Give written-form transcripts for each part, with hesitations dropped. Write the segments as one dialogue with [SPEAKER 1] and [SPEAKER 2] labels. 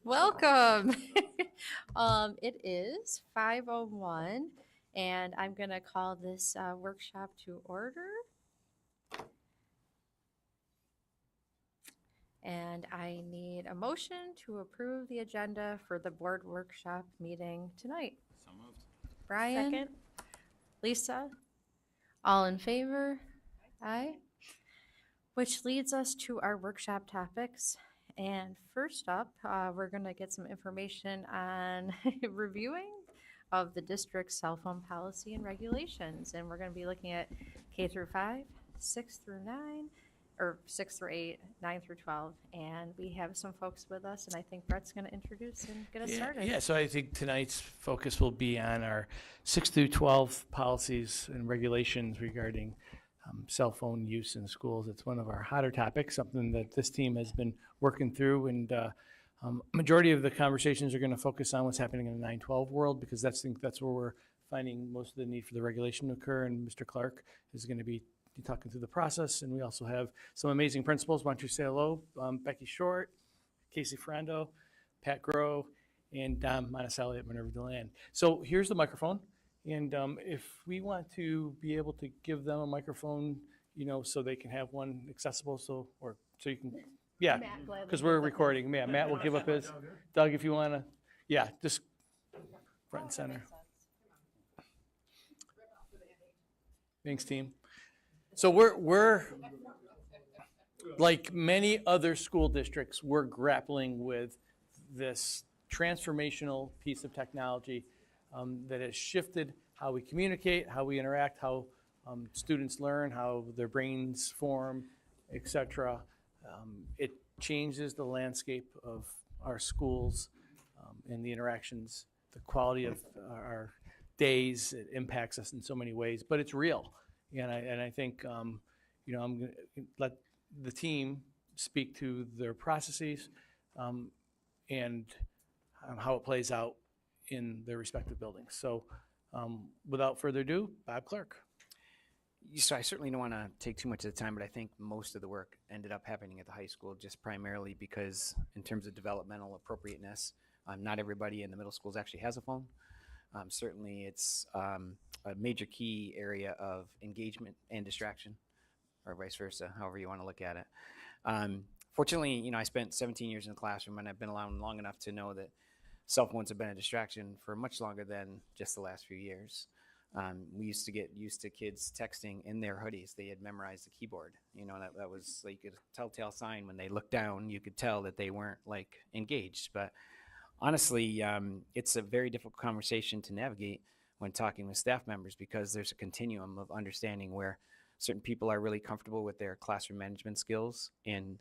[SPEAKER 1] Welcome. It is 5:01, and I'm going to call this workshop to order. And I need a motion to approve the agenda for the board workshop meeting tonight.
[SPEAKER 2] So moved.
[SPEAKER 1] Brian?
[SPEAKER 3] Second.
[SPEAKER 1] Lisa? All in favor? Aye. Which leads us to our workshop topics. And first up, we're going to get some information on reviewing of the district's cell phone policy and regulations. And we're going to be looking at K through 5, 6 through 9, or 6 through 8, 9 through 12. And we have some folks with us, and I think Brett's going to introduce and get us started.
[SPEAKER 4] Yeah, so I think tonight's focus will be on our 6 through 12 policies and regulations regarding cell phone use in schools. It's one of our hotter topics, something that this team has been working through, and majority of the conversations are going to focus on what's happening in the 9/12 world, because that's where we're finding most of the need for the regulation to occur, and Mr. Clark is going to be talking through the process. And we also have some amazing principals. Why don't you say hello? Becky Short, Casey Ferrando, Pat Groh, and Dom Monticelli at Minerva DeLand. So here's the microphone. And if we want to be able to give them a microphone, so they can have one accessible, so you can, yeah, because we're recording. Yeah, Matt will give up his. Doug, if you want to, yeah, just front and center. Thanks, team. So we're like many other school districts, we're grappling with this transformational piece of technology that has shifted how we communicate, how we interact, how students learn, how their brains form, etc. It changes the landscape of our schools and the interactions, the quality of our days. It impacts us in so many ways, but it's real. And I think I'm going to let the team speak to their processes and how it plays out in their respective buildings. So without further ado, Bob Clark.
[SPEAKER 2] So I certainly don't want to take too much of the time, but I think most of the work ended up happening at the high school, just primarily because in terms of developmental appropriateness, not everybody in the middle schools actually has a phone. Certainly it's a major key area of engagement and distraction, or vice versa, however you want to look at it. Fortunately, I spent 17 years in the classroom, and I've been around long enough to know that cell phones have been a distraction for much longer than just the last few years. We used to get used to kids texting in their hoodies. They had memorized the keyboard. That was like a telltale sign. When they looked down, you could tell that they weren't engaged. But honestly, it's a very difficult conversation to navigate when talking with staff members, because there's a continuum of understanding where certain people are really comfortable with their classroom management skills and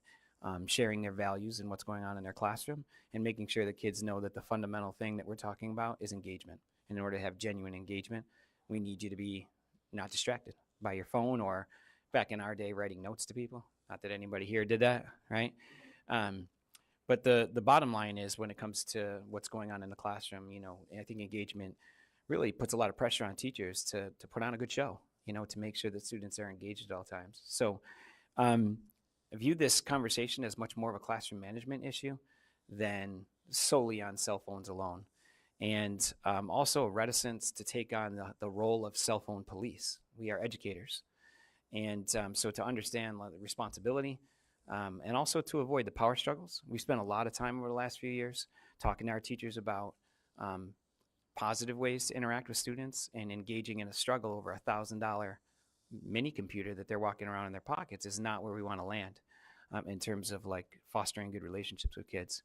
[SPEAKER 2] sharing their values and what's going on in their classroom, and making sure that kids know that the fundamental thing that we're talking about is engagement. In order to have genuine engagement, we need you to be not distracted by your phone, or back in our day, writing notes to people. Not that anybody here did that, right? But the bottom line is, when it comes to what's going on in the classroom, I think engagement really puts a lot of pressure on teachers to put on a good show, to make sure that students are engaged at all times. So I view this conversation as much more of a classroom management issue than solely on cell phones alone. And also a reticence to take on the role of cell phone police. We are educators. And so to understand the responsibility, and also to avoid the power struggles. We spent a lot of time over the last few years talking to our teachers about positive ways to interact with students, and engaging in a struggle over $1,000 mini computer that they're walking around in their pockets is not where we want to land in terms of fostering good relationships with kids.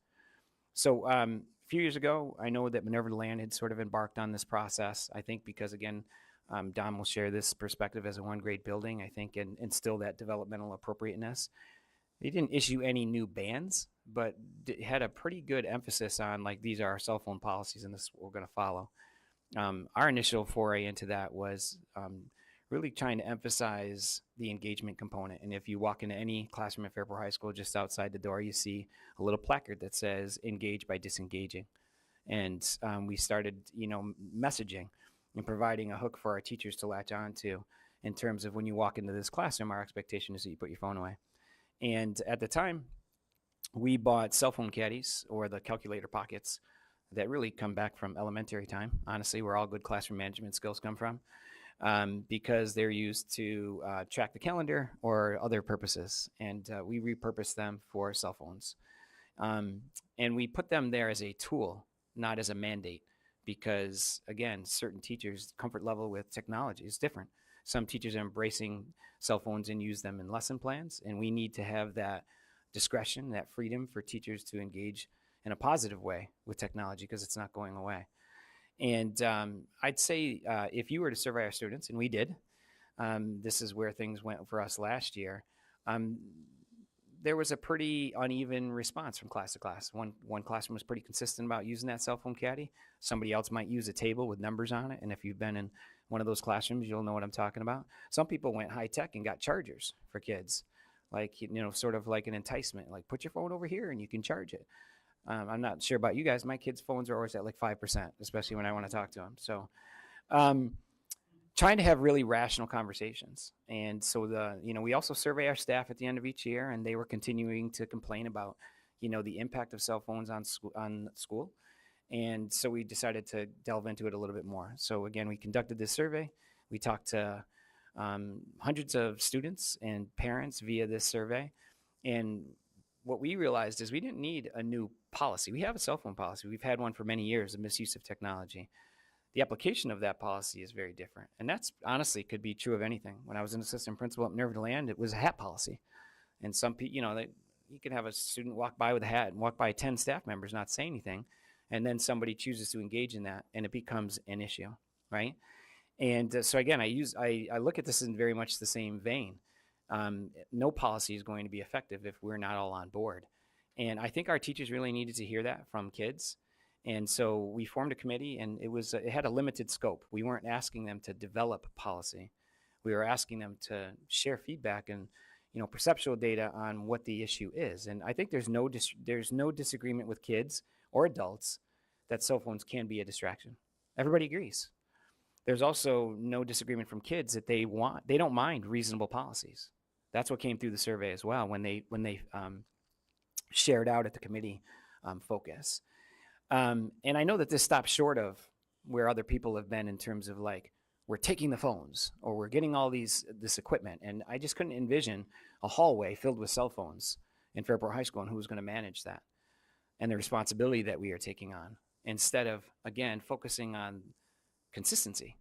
[SPEAKER 2] So a few years ago, I know that Minerva DeLand had sort of embarked on this process, I think because, again, Don will share this perspective as a one-grade building, I think, and instill that developmental appropriateness. They didn't issue any new bans, but had a pretty good emphasis on, these are our cell phone policies, and this is what we're going to follow. Our initial foray into that was really trying to emphasize the engagement component. And if you walk into any classroom at Fairport High School, just outside the door, you see a little placard that says, engage by disengaging. And we started, messaging and providing a hook for our teachers to latch on to, in terms of when you walk into this classroom, our expectation is that you put your phone away. And at the time, we bought cell phone caddies, or the calculator pockets, that really come back from elementary time, honestly, where all good classroom management skills come from, because they're used to track the calendar or other purposes. And we repurposed them for cell phones. And we put them there as a tool, not as a mandate, because again, certain teachers' comfort level with technology is different. Some teachers are embracing cell phones and use them in lesson plans, and we need to have that discretion, that freedom for teachers to engage in a positive way with technology, because it's not going away. And I'd say if you were to survey our students, and we did, this is where things went for us last year, there was a pretty uneven response from class to class. One classroom was pretty consistent about using that cell phone caddy. Somebody else might use a table with numbers on it, and if you've been in one of those classrooms, you'll know what I'm talking about. Some people went high tech and got chargers for kids, like, sort of like an enticement, like put your phone over here and you can charge it. I'm not sure about you guys. My kids' phones are always at like 5%, especially when I want to talk to them. So trying to have really rational conversations. And so we also survey our staff at the end of each year, and they were continuing to complain about, the impact of cell phones on school. And so we decided to delve into it a little bit more. So again, we conducted this survey. We talked to hundreds of students and parents via this survey. And what we realized is we didn't need a new policy. We have a cell phone policy. We've had one for many years, the misuse of technology. The application of that policy is very different. And that's honestly could be true of anything. When I was an assistant principal at Minerva Land, it was a hat policy. And some people, you can have a student walk by with a hat and walk by 10 staff members not say anything. And then somebody chooses to engage in that, and it becomes an issue, right? And so again, I look at this in very much the same vein. No policy is going to be effective if we're not all on board. And I think our teachers really needed to hear that from kids. And so we formed a committee, and it had a limited scope. We weren't asking them to develop policy. We were asking them to share feedback and perceptual data on what the issue is. And I think there's no disagreement with kids or adults that cell phones can be a distraction. Everybody agrees. There's also no disagreement from kids that they don't mind reasonable policies. That's what came through the survey as well when they shared out at the committee focus. And I know that this stops short of where other people have been in terms of like, we're taking the phones or we're getting all this equipment. And I just couldn't envision a hallway filled with cell phones in Fairport High School and who was going to manage that and the responsibility that we are taking on, instead of, again, focusing on consistency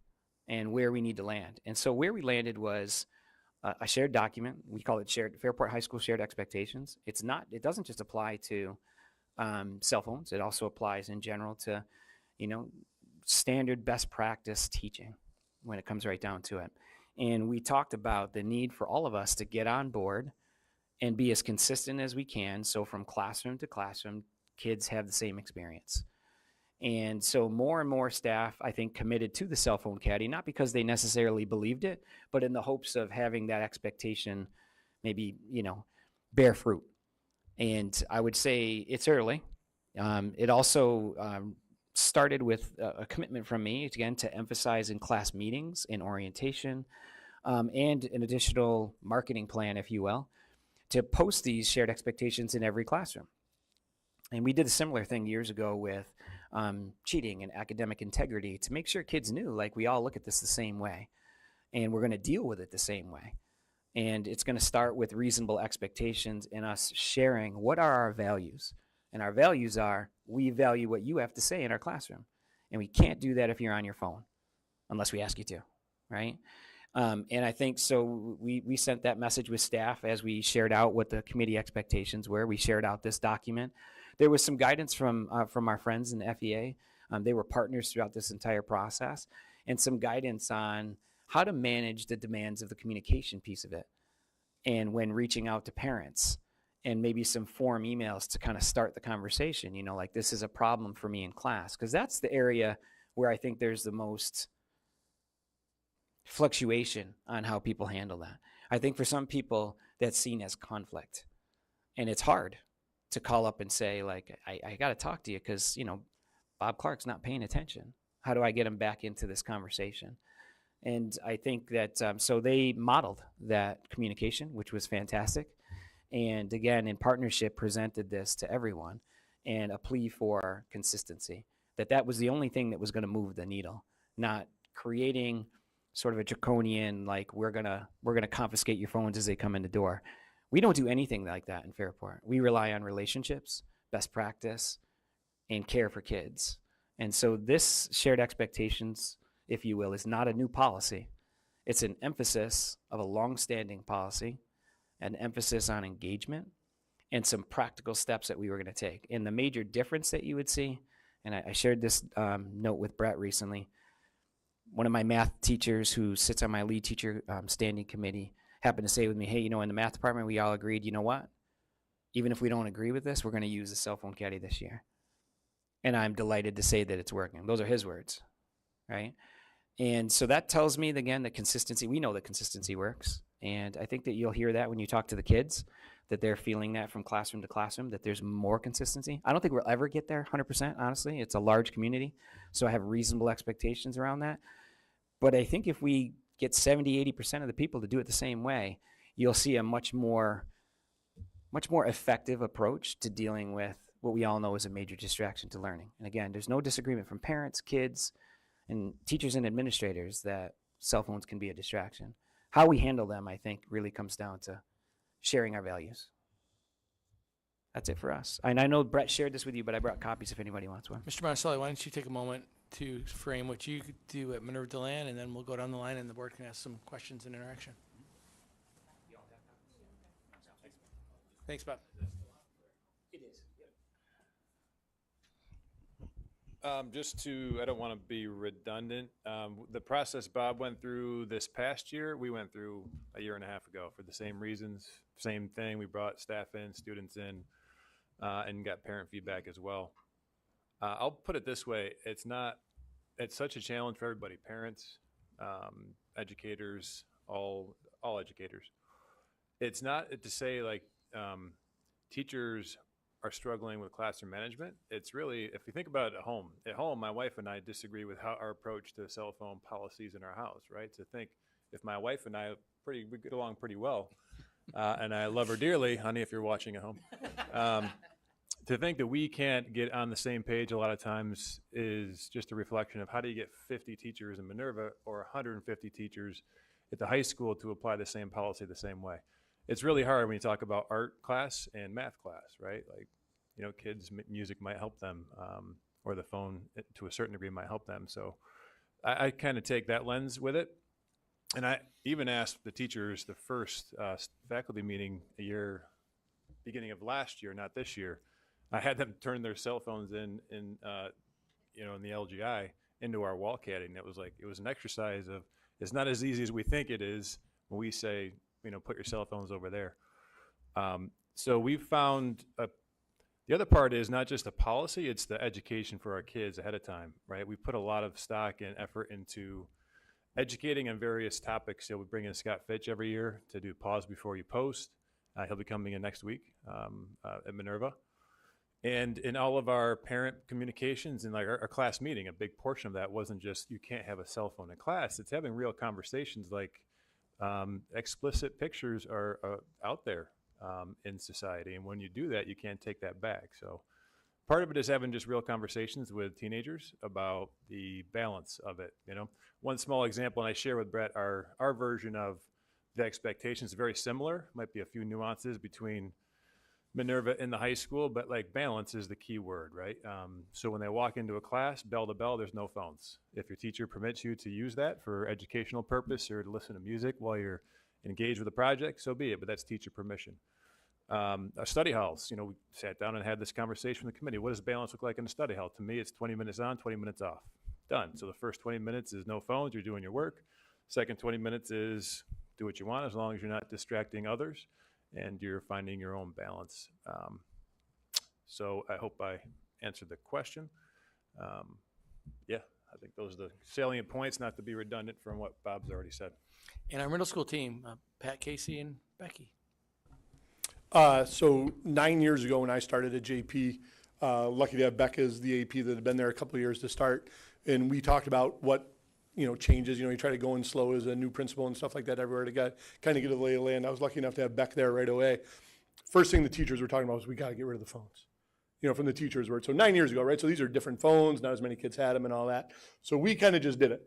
[SPEAKER 2] and where we need to land. And so where we landed was a shared document. We call it Fairport High School Shared Expectations. It doesn't just apply to cell phones. It also applies in general to, standard best practice teaching when it comes right down to it. And we talked about the need for all of us to get on board and be as consistent as we can. So from classroom to classroom, kids have the same experience. And so more and more staff, I think, committed to the cell phone caddy, not because they necessarily believed it, but in the hopes of having that expectation maybe, bear fruit. And I would say it's early. It also started with a commitment from me, again, to emphasize in class meetings, in orientation, and an additional marketing plan, if you will, to post these shared expectations in every classroom. And we did a similar thing years ago with cheating and academic integrity to make sure kids knew, like, we all look at this the same way and we're going to deal with it the same way. And it's going to start with reasonable expectations and us sharing what are our values. And our values are, we value what you have to say in our classroom. And we can't do that if you're on your phone, unless we ask you to, right? And I think so we sent that message with staff as we shared out what the committee expectations were. We shared out this document. There was some guidance from our friends in the FEA. They were partners throughout this entire process, and some guidance on how to manage the demands of the communication piece of it. And when reaching out to parents, and maybe some form emails to kind of start the conversation, like, this is a problem for me in class. Because that's the area where I think there's the most fluctuation on how people handle that. I think for some people that's seen as conflict, and it's hard to call up and say, like, I got to talk to you because, Bob Clark's not paying attention. How do I get him back into this conversation? And I think that, so they modeled that communication, which was fantastic. And again, in partnership, presented this to everyone and a plea for consistency, that was the only thing that was going to move the needle, not creating sort of a draconian, like we're going to confiscate your phones as they come in the door. We don't do anything like that in Fairport. We rely on relationships, best practice, and care for kids. And so this shared expectations, if you will, is not a new policy. It's an emphasis of a long-standing policy, an emphasis on engagement, and some practical steps that we were going to take. And the major difference that you would see, and I shared this note with Brett recently, one of my math teachers who sits on my lead teacher standing committee happened to say with me, hey, in the math department, we all agreed, you know what? Even if we don't agree with this, we're going to use the cell phone caddy this year. And I'm delighted to say that it's working. Those are his words, right? And so that tells me, again, that consistency, we know that consistency works. And I think that you'll hear that when you talk to the kids, that they're feeling that from classroom to classroom, that there's more consistency. I don't think we'll ever get there 100%, honestly. It's a large community, so I have reasonable expectations around that. But I think if we get 70, 80% of the people to do it the same way, you'll see a much more effective approach to dealing with what we all know is a major distraction to learning. And again, there's no disagreement from parents, kids, and teachers and administrators that cell phones can be a distraction. How we handle them, I think, really comes down to sharing our values. That's it for us. And I know Brett shared this with you, but I brought copies if anybody wants one.
[SPEAKER 4] Mr. Monticelli, why don't you take a moment to frame what you do at Minerva Deland, and then we'll go down the line and the board can ask some questions and interaction. Thanks, Bob.
[SPEAKER 2] It is.
[SPEAKER 3] I don't want to be redundant. The process Bob went through this past year, we went through a year and a half ago for the same reasons, same thing. We brought staff in, students in, and got parent feedback as well. I'll put it this way. It's such a challenge for everybody, parents, educators, all educators. It's not to say like teachers are struggling with classroom management. It's really, if you think about it at home, my wife and I disagree with our approach to cell phone policies in our house, right? To think if my wife and I we get along pretty well, and I love her dearly, honey, if you're watching at home, to think that we can't get on the same page a lot of times is just a reflection of how do you get 50 teachers in Minerva or 150 teachers at the high school to apply the same policy the same way. It's really hard when you talk about art class and math class, right? Like, kids, music might help them, or the phone to a certain degree might help them. So I kind of take that lens with it. And I even asked the teachers the first faculty meeting beginning of last year, not this year. I had them turn their cell phones in the LGI into our wall caddying. It was an exercise of, it's not as easy as we think it is when we say, put your cell phones over there. So we've found the other part is not just the policy, it's the education for our kids ahead of time, right? We put a lot of stock and effort into educating on various topics. So we bring in Scott Fitch every year to do pause before you post. He'll be coming in next week at Minerva. And in all of our parent communications and like our class meeting, a big portion of that wasn't just you can't have a cell phone in class. It's having real conversations like explicit pictures are out there in society. And when you do that, you can't take that back. So part of it is having just real conversations with teenagers about the balance of it. One small example, and I share with Brett, our version of the expectations is very similar. Might be a few nuances between Minerva and the high school, but like balance is the key word, right? So when they walk into a class, bell to bell, there's no phones. If your teacher permits you to use that for educational purpose or to listen to music while you're engaged with a project, so be it, but that's teacher permission. Our study halls, we sat down and had this conversation with the committee. What does balance look like in a study hall? To me, it's 20 minutes on, 20 minutes off. Done. So the first 20 minutes is no phones, you're doing your work. Second 20 minutes is do what you want as long as you're not distracting others and you're finding your own balance. So I hope I answered the question. I think those are the salient points, not to be redundant from what Bob's already said.
[SPEAKER 4] And our middle school team, Pat, Casey, and Becky.
[SPEAKER 5] So 9 years ago when I started at JP, lucky to have Becca as the AP that had been there a couple of years to start. And we talked about what, changes, you try to go in slow as a new principal and stuff like that everywhere to kind of get a lay of land. I was lucky enough to have Beck there right away. first thing the teachers were talking about was we got to get rid of the phones. From the teachers' word. So 9 years ago, right? So these are different phones, not as many kids had them and all that. So we kind of just did it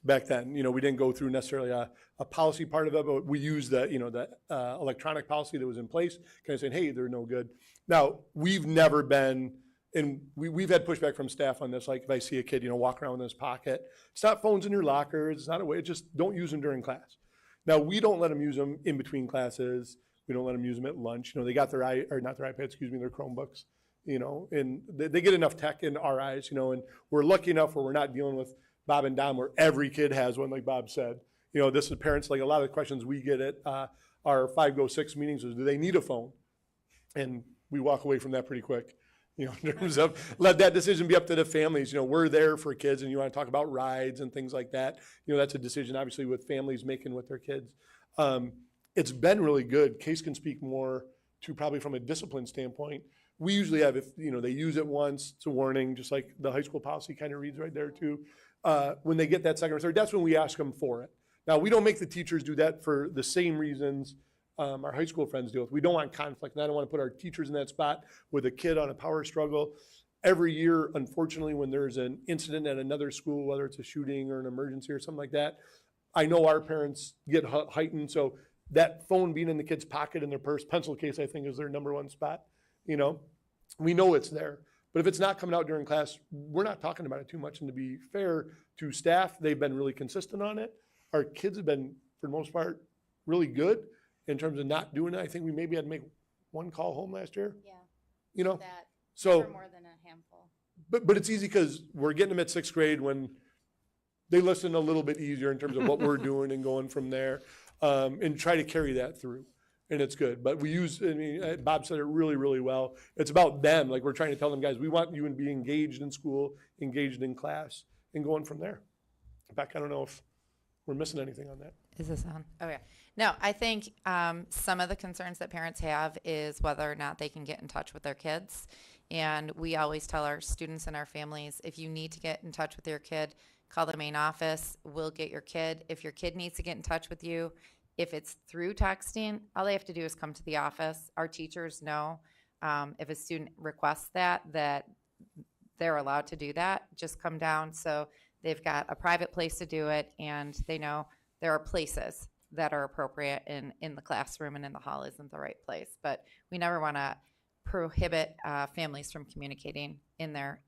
[SPEAKER 5] back then. We didn't go through necessarily a policy part of it, but we used the electronic policy that was in place, kind of saying, hey, they're no good. Now, we've never been, and we've had pushback from staff on this, like if I see a kid, walk around with his pocket, it's not phones in your lockers, it's not a way, just don't use them during class. Now, we don't let them use them in between classes. We don't let them use them at lunch. They got their not their iPads, their Chromebooks, and they get enough tech in our eyes, and we're lucky enough where we're not dealing with Bob and Dom where every kid has one, like Bob said. This is parents, like a lot of the questions we get at our 5-6 meetings is, do they need a phone? And we walk away from that pretty quick. In terms of let that decision be up to the families. We're there for kids, and you want to talk about rides and things like that. That's a decision obviously with families making with their kids. It's been really good. Case can speak more to probably from a discipline standpoint. We usually have, if they use it once, it's a warning, just like the high school policy kind of reads right there too. When they get that second or third, that's when we ask them for it. Now, we don't make the teachers do that for the same reasons our high school friends deal with. We don't want conflict, and I don't want to put our teachers in that spot with a kid on a power struggle. Every year, unfortunately, when there's an incident at another school, whether it's a shooting or an emergency or something like that, I know our parents get heightened. So that phone being in the kid's pocket in their purse, pencil case, I think is their number one spot. We know it's there. But if it's not coming out during class, we're not talking about it too much. And to be fair to staff, they've been really consistent on it. Our kids have been, for the most part, really good in terms of not doing it. I think we maybe had to make one call home last year.
[SPEAKER 6] Yeah. That
[SPEAKER 5] So,
[SPEAKER 6] for more than a handful.
[SPEAKER 5] but it's easy because we're getting them at 6th grade when they listen a little bit easier in terms of what we're doing and going from there, and try to carry that through. And it's good. But we use, Bob said it really, really well. It's about them. Like we're trying to tell them, guys, we want you to be engaged in school, engaged in class, and going from there. In fact, I don't know if we're missing anything on that.
[SPEAKER 7] Is this on?
[SPEAKER 6] Oh, yeah. No, I think some of the concerns that parents have is whether or not they can get in touch with their kids. And we always tell our students and our families, if you need to get in touch with your kid, call the main office. We'll get your kid. If your kid needs to get in touch with you, if it's through texting, all they have to do is come to the office. Our teachers know if a student requests that they're allowed to do that. Just come down. So they've got a private place to do it, and they know there are places that are appropriate in the classroom, and in the hall isn't the right place. But we never want to prohibit families from communicating in their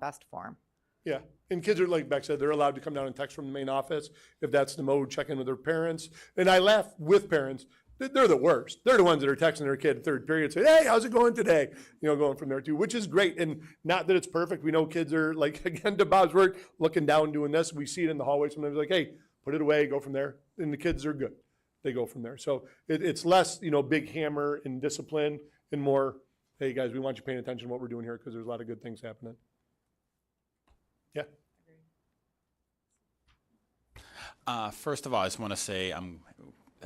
[SPEAKER 6] best form.
[SPEAKER 5] Yeah, and kids are, like Beck said, they're allowed to come down and text from the main office if that's the mode, check in with their parents. And I laugh with parents. They're the worst. They're the ones that are texting their kid third period, say, hey, how's it going today? Going from there too, which is great. And not that it's perfect. We know kids are, like, again, to Bob's word, looking down, doing this. We see it in the hallway sometimes, like, hey, put it away, go from there. And the kids are good. They go from there. So it's less, big hammer and discipline, and more, hey, guys, we want you paying attention to what we're doing here because there's a lot of good things happening. Yeah.
[SPEAKER 8] First of all, I just want to say I'm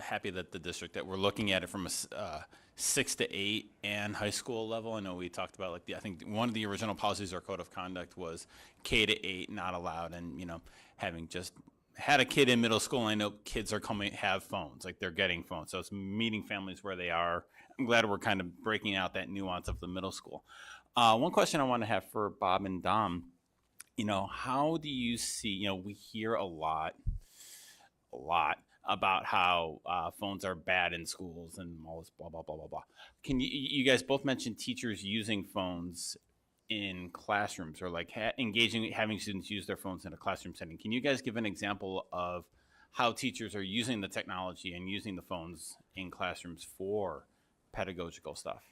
[SPEAKER 8] happy that the district that we're looking at it from a 6 to 8 and high school level. I know we talked about I think one of the original policies or code of conduct was K to 8 not allowed, and having just had a kid in middle school, I know kids are have phones, like they're getting phones, so it's meeting families where they are. I'm glad we're kind of breaking out that nuance of the middle school. One question I want to have for Bob and Dom. How do you see, we hear a lot about how phones are bad in schools and all this blah, blah, blah, blah, blah. Can you guys both mention teachers using phones in classrooms, or having students use their phones in a classroom setting? Can you guys give an example of how teachers are using the technology and using the phones in classrooms for pedagogical stuff?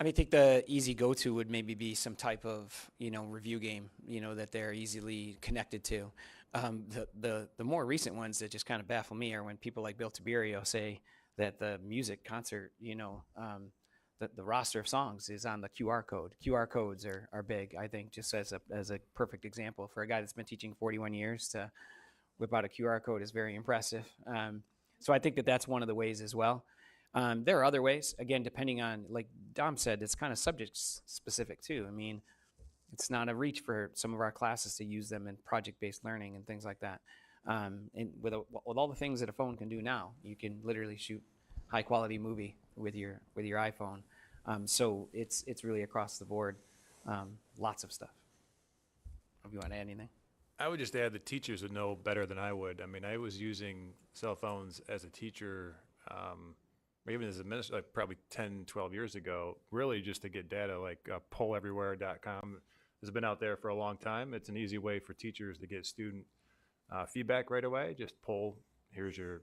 [SPEAKER 2] I think the easy go-to would maybe be some type of, review game, that they're easily connected to. The more recent ones that just kind of baffle me are when people like Bill Tiberio say that the music concert, the roster of songs is on the QR code. QR codes are big, I think, just as a perfect example. For a guy that's been teaching 41 years to whip out a QR code is very impressive. So I think that's one of the ways as well. There are other ways, again, depending on, like Dom said, it's kind of subject specific too. It's not a reach for some of our classes to use them in project-based learning and things like that. And with all the things that a phone can do now, you can literally shoot high-quality movie with your iPhone. So it's really across the board, lots of stuff. If you want to add anything.
[SPEAKER 3] I would just add the teachers would know better than I would. I mean, I was using cell phones as a teacher, or even as an administrator, like probably 10, 12 years ago, really just to get data, like polleverywhere.com has been out there for a long time. It's an easy way for teachers to get student feedback right away. Just poll, here's your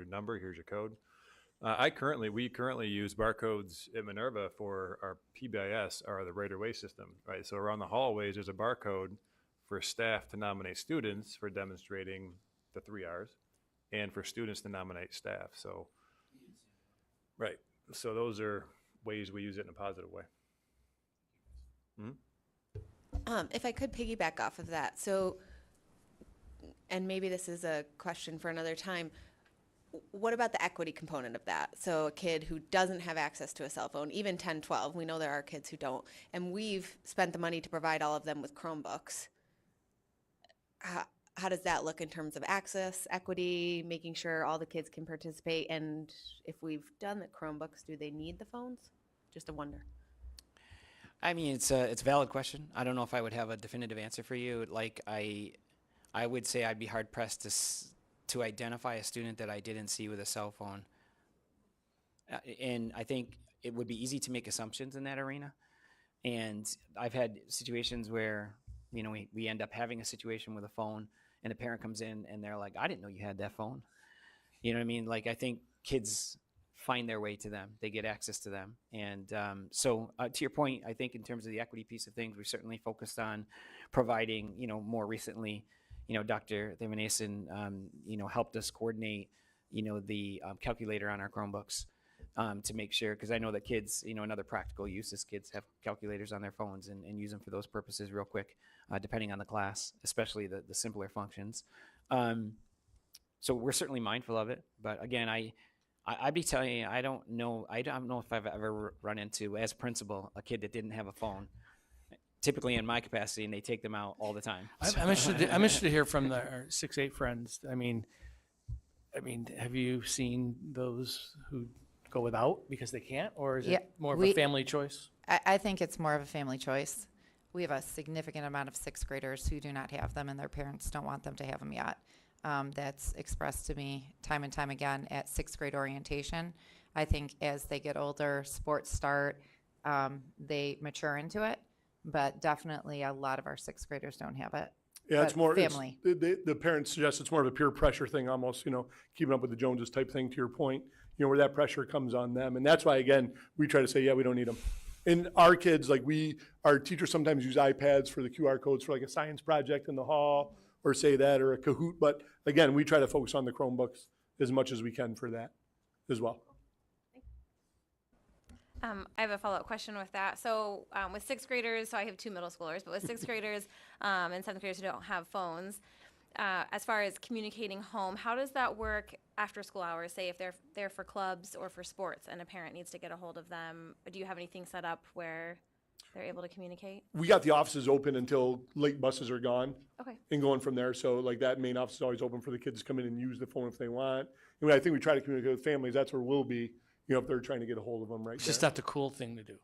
[SPEAKER 3] number, here's your code. We currently use barcodes at Minerva for our PBIS, or the right-of-way system, right? So around the hallways, there's a barcode for staff to nominate students for demonstrating the 3 R's, and for students to nominate staff. So, right. So those are ways we use it in a positive way.
[SPEAKER 7] If I could piggyback off of that, so, and maybe this is a question for another time, what about the equity component of that? So a kid who doesn't have access to a cell phone, even 10, 12, we know there are kids who don't, and we've spent the money to provide all of them with Chromebooks. How does that look in terms of access, equity, making sure all the kids can participate? And if we've done the Chromebooks, do they need the phones? Just a wonder.
[SPEAKER 2] I mean, it's a valid question. I don't know if I would have a definitive answer for you. Like I would say I'd be hard pressed to identify a student that I didn't see with a cell phone. And I think it would be easy to make assumptions in that arena. And I've had situations where, you know, we end up having a situation with a phone, and a parent comes in and they're like, I didn't know you had that phone. You know what I mean? Like, I think kids find their way to them. They get access to them. And so to your point, I think in terms of the equity piece of things, we've certainly focused on providing, you know, more recently, you know, Dr. Themanason, you know, helped us coordinate, you know, the calculator on our Chromebooks to make sure, because I know that kids, you know, another practical use is kids have calculators on their phones and use them for those purposes real quick, depending on the class, especially the simpler functions. So we're certainly mindful of it. But again, I'd be telling you, I don't know if I've ever run into, as principal, a kid that didn't have a phone. Typically in my capacity, and they take them out all the time.
[SPEAKER 4] I'm interested to hear from our 6-8 friends. I mean, have you seen those who go without because they can't, or is it more of a family choice?
[SPEAKER 6] I think it's more of a family choice. We have a significant amount of 6th graders who do not have them, and their parents don't want them to have them yet. That's expressed to me time and time again at 6th grade orientation. I think as they get older, sports start, they mature into it. But definitely a lot of our 6th graders don't have it.
[SPEAKER 5] Yeah, it's
[SPEAKER 6] But
[SPEAKER 5] more
[SPEAKER 6] family.
[SPEAKER 5] The parents suggest it's more of a peer pressure thing, almost, you know, keeping up with the Joneses type thing. To your point, you know, where that pressure comes on them, and that's why again we try to say, yeah, we don't need them. And our kids, like our teachers sometimes use iPads for the QR codes for like a science project in the hall, or say that, or a Kahoot. But again, we try to focus on the Chromebooks as much as we can for that as well.
[SPEAKER 9] I have a follow-up question with that. So with 6th graders, so I have 2 middle schoolers, but with 6th graders and 7th graders who don't have phones, as far as communicating home, how does that work after school hours? Say if they're there for clubs or for sports and a parent needs to get a hold of them, do you have anything set up where they're able to communicate?
[SPEAKER 5] We got the offices open until late buses are gone.
[SPEAKER 9] Okay.
[SPEAKER 5] And going from there. So like that main office is always open for the kids to come in and use the phone if they want. And I think we try to communicate with families. That's where we'll be, you know, if they're trying to get a hold of them right
[SPEAKER 4] It's
[SPEAKER 5] there.
[SPEAKER 4] just not the cool thing to do.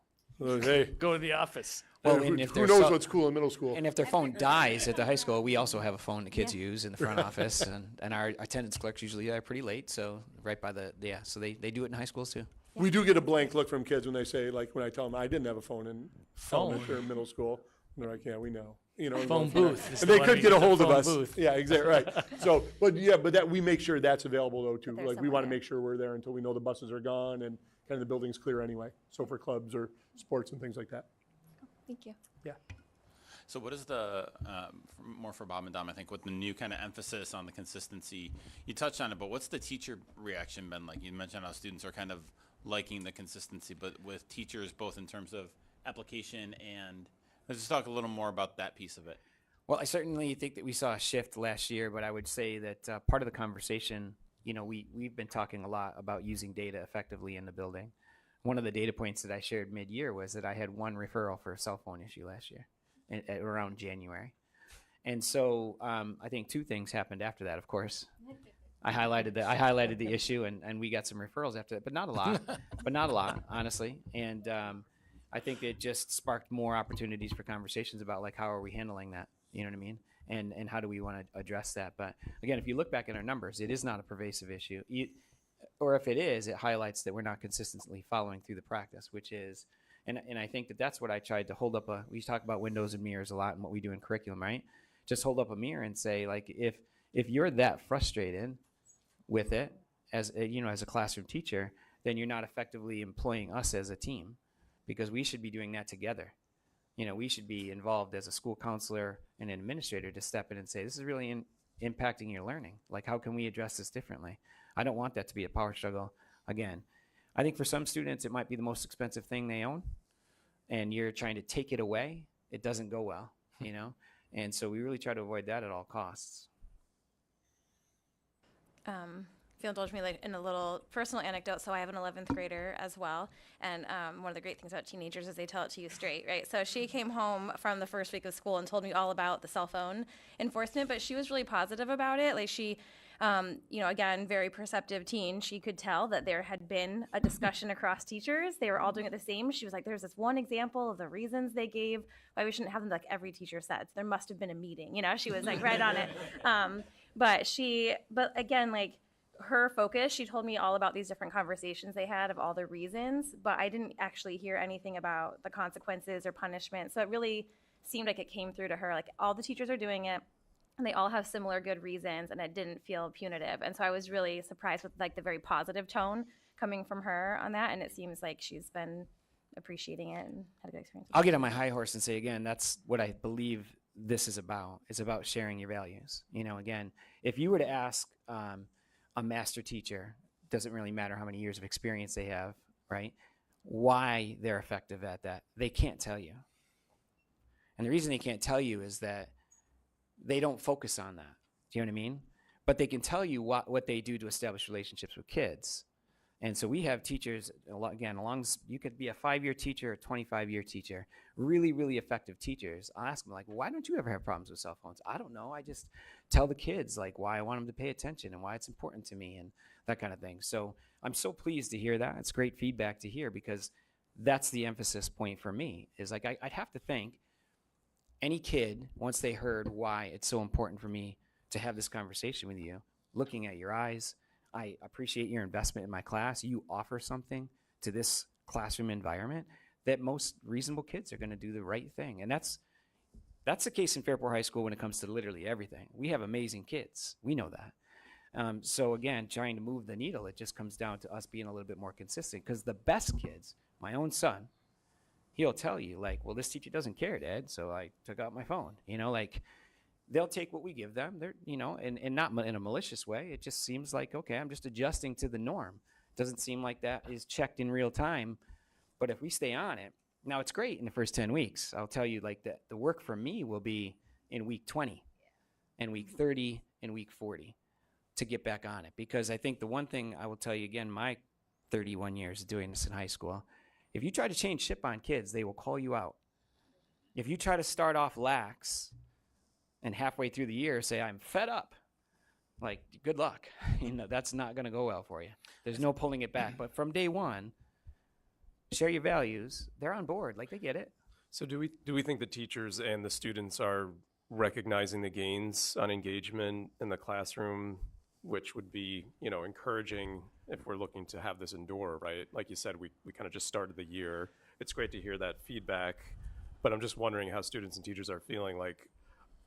[SPEAKER 5] Hey,
[SPEAKER 4] Go to the office.
[SPEAKER 2] Well,
[SPEAKER 5] who
[SPEAKER 2] and if
[SPEAKER 5] who
[SPEAKER 2] they're
[SPEAKER 5] knows what's cool in middle school?
[SPEAKER 2] And if their phone dies at the high school, we also have a phone the kids use in the front office, and our attendance clerks usually are pretty late, so right by so they do it in high schools too.
[SPEAKER 5] We do get a blank look from kids when they say, like, when I tell them I didn't have a phone in elementary or middle school. And they're like, yeah, we know. You know,
[SPEAKER 4] Phone booth. is
[SPEAKER 5] and
[SPEAKER 4] the
[SPEAKER 5] they
[SPEAKER 4] one
[SPEAKER 5] could
[SPEAKER 4] we
[SPEAKER 5] get a
[SPEAKER 4] the
[SPEAKER 5] hold of
[SPEAKER 4] phone
[SPEAKER 5] us.
[SPEAKER 4] booth.
[SPEAKER 5] Yeah, exactly, right. So, but that we make sure that's available though too.
[SPEAKER 9] there's
[SPEAKER 5] Like we
[SPEAKER 9] someone
[SPEAKER 5] want to
[SPEAKER 9] there.
[SPEAKER 5] make sure we're there until we know the buses are gone and kind of the building's clear anyway. So for clubs or sports and things like that.
[SPEAKER 9] Thank you.
[SPEAKER 5] Yeah.
[SPEAKER 8] So what is the, more for Bob and Dom, I think, with the new kind of emphasis on the consistency, you touched on it, but what's the teacher reaction been like? You mentioned how students are kind of liking the consistency, but with teachers, both in terms of application and, let's just talk a little more about that piece of it.
[SPEAKER 2] Well, I certainly think that we saw a shift last year, but I would say that part of the conversation, you know, we've been talking a lot about using data effectively in the building. One of the data points that I shared mid-year was that I had 1 referral for a cell phone issue last year, around January. And so I think 2 things happened after that, of course. I highlighted the issue, and we got some referrals after that, but not a lot, honestly. And I think it just sparked more opportunities for conversations about like how are we handling that, you know what I mean, and how do we want to address that. But again, if you look back at our numbers, it is not a pervasive issue, or if it is, it highlights that we're not consistently following through the practice, which is, and I think that that's what I tried to hold up. We talk about windows and mirrors a lot in what we do in curriculum, right? Just hold up a mirror and say, like, if you're that frustrated with it as a classroom teacher, then you're not effectively employing us as a team, because we should be doing that together. We should be involved as a school counselor and an administrator to step in and say, this is really impacting your learning. Like, how can we address this differently? I don't want that to be a power struggle. Again, I think for some students, it might be the most expensive thing they own, and you're trying to take it away. It doesn't go well, And so we really try to avoid that at all costs.
[SPEAKER 9] If you'll indulge me like in a little personal anecdote, so I have an 11th grader as well, and one of the great things about teenagers is they tell it to you straight, right? So she came home from the first week of school and told me all about the cell phone enforcement, but she was really positive about it. Like she, again, very perceptive teen, she could tell that there had been a discussion across teachers. They were all doing it the same. She was like, there's this one example of the reasons they gave why we shouldn't have them, like every teacher said. So there must have been a meeting, she was like right on it. But again, like, her focus, she told me all about these different conversations they had of all the reasons, but I didn't actually hear anything about the consequences or punishment. So it really seemed like it came through to her, like all the teachers are doing it and they all have similar good reasons, and it didn't feel punitive. And so I was really surprised with like the very positive tone coming from her on that. And it seems like she's been appreciating it and had a good experience.
[SPEAKER 2] I'll get on my high horse and say, again, that's what I believe this is about. It's about sharing your values. Again, if you were to ask a master teacher, doesn't really matter how many years of experience they have, right? Why they're effective at that, they can't tell you. And the reason they can't tell you is that they don't focus on that. Do you know what I mean? But they can tell you what they do to establish relationships with kids. And so we have teachers, again, you could be a 5-year teacher, a 25-year teacher, really, really effective teachers. I'll ask them, like, why don't you ever have problems with cell phones? I don't know. I just tell the kids, like, why I want them to pay attention and why it's important to me and that kind of thing. So I'm so pleased to hear that. It's great feedback to hear, because that's the emphasis point for me, is like, I'd have to think any kid, once they heard why it's so important for me to have this conversation with you, looking at your eyes, I appreciate your investment in my class. You offer something to this classroom environment that most reasonable kids are going to do the right thing. And that's the case in Fairport High School when it comes to literally everything. We have amazing kids. We know that. So again, trying to move the needle, it just comes down to us being a little bit more consistent, because the best kids, my own son, he'll tell you, like, well, this teacher doesn't care, Dad, so I took out my phone. Like, they'll take what we give them. They're, and not in a malicious way. It just seems like, okay, I'm just adjusting to the norm. Doesn't seem like that is checked in real time. But if we stay on it, now it's great in the first 10 weeks. I'll tell you, like, the work for me will be in week 20 and week 30 and week 40 to get back on it. Because I think the one thing I will tell you, again, my 31 years of doing this in high school, if you try to change ship on kids, they will call you out. If you try to start off lax and halfway through the year say, I'm fed up, like, good luck. That's not going to go well for you. There's no pulling it back. But from day one, share your values. They're on board. Like, they get it.
[SPEAKER 10] So do we think the teachers and the students are recognizing the gains on engagement in the classroom, which would be, encouraging if we're looking to have this endure, right? Like you said, we kind of just started the year. It's great to hear that feedback, but I'm just wondering how students and teachers are feeling. Like,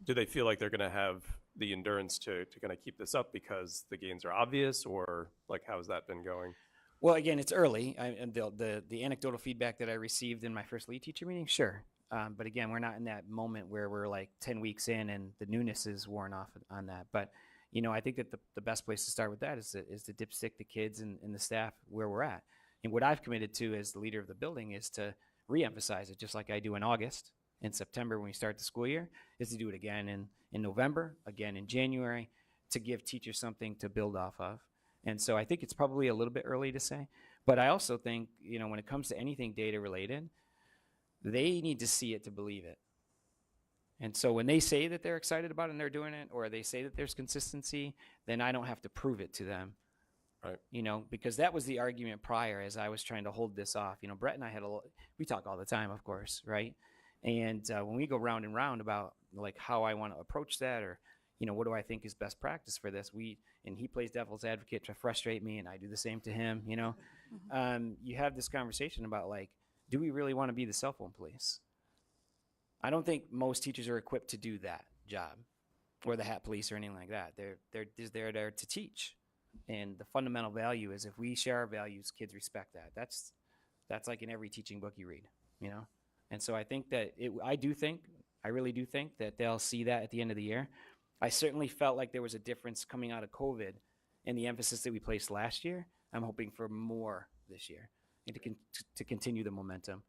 [SPEAKER 10] do they feel like they're going to have the endurance to kind of keep this up because the gains are obvious, or like, how has that been going?
[SPEAKER 2] Well, again, it's early. The anecdotal feedback that I received in my first lead teacher meeting, sure. But again, we're not in that moment where we're like 10 weeks in and the newness is worn off on that. But, I think that the best place to start with that is to dipstick the kids and the staff where we're at. And what I've committed to as the leader of the building is to reemphasize it, just like I do in August, in September when we start the school year, is to do it again in November, again in January, to give teachers something to build off of. And so I think it's probably a little bit early to say, but I also think, when it comes to anything data related, they need to see it to believe it. And so when they say that they're excited about it and they're doing it, or they say that there's consistency, then I don't have to prove it to them.
[SPEAKER 10] Right.
[SPEAKER 2] You know, because that was the argument prior as I was trying to hold this off. You know, Brett and I we talk all the time, of course, right? And when we go round and round about like how I want to approach that, or, you know, what do I think is best practice for this? And he plays devil's advocate to frustrate me, and I do the same to him, you know? You have this conversation about like, do we really want to be the cell phone police? I don't think most teachers are equipped to do that job, or the hat police or anything like that. They're there to teach. And the fundamental value is if we share our values, kids respect that. That's like in every teaching book you read, you know? And so I think that I really do think that they'll see that at the end of the year. I certainly felt like there was a difference coming out of COVID and the emphasis that we placed last year. I'm hoping for more this year and to continue the momentum.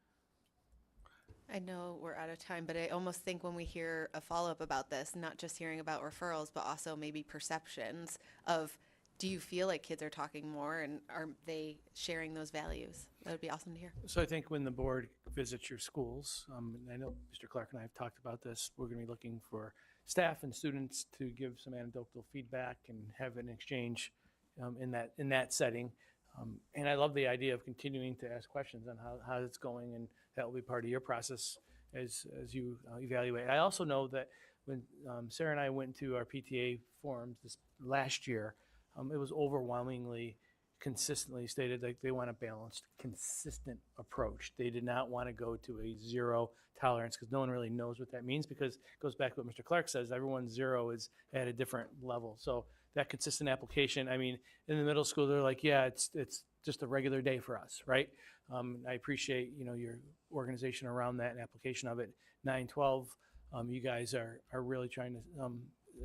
[SPEAKER 7] I know we're out of time, but I almost think when we hear a follow-up about this, not just hearing about referrals, but also maybe perceptions of, do you feel like kids are talking more, and are they sharing those values? That would be awesome to hear.
[SPEAKER 4] So I think when the board visits your schools, and I know Mr. Clark and I have talked about this, we're going to be looking for staff and students to give some anecdotal feedback and have an exchange in that setting. And I love the idea of continuing to ask questions on how it's going, and that will be part of your process as you evaluate. I also know that when Sarah and I went to our PTA forums this last year, it was overwhelmingly consistently stated that they want a balanced, consistent approach. They did not want to go to a zero tolerance, because no one really knows what that means, because it goes back to what Mr. Clark says, everyone's zero is at a different level. So that consistent application, I mean, in the middle school, they're like, yeah, it's just a regular day for us, right? I appreciate, you know, your organization around that and application of it. 9-12, you guys are really trying to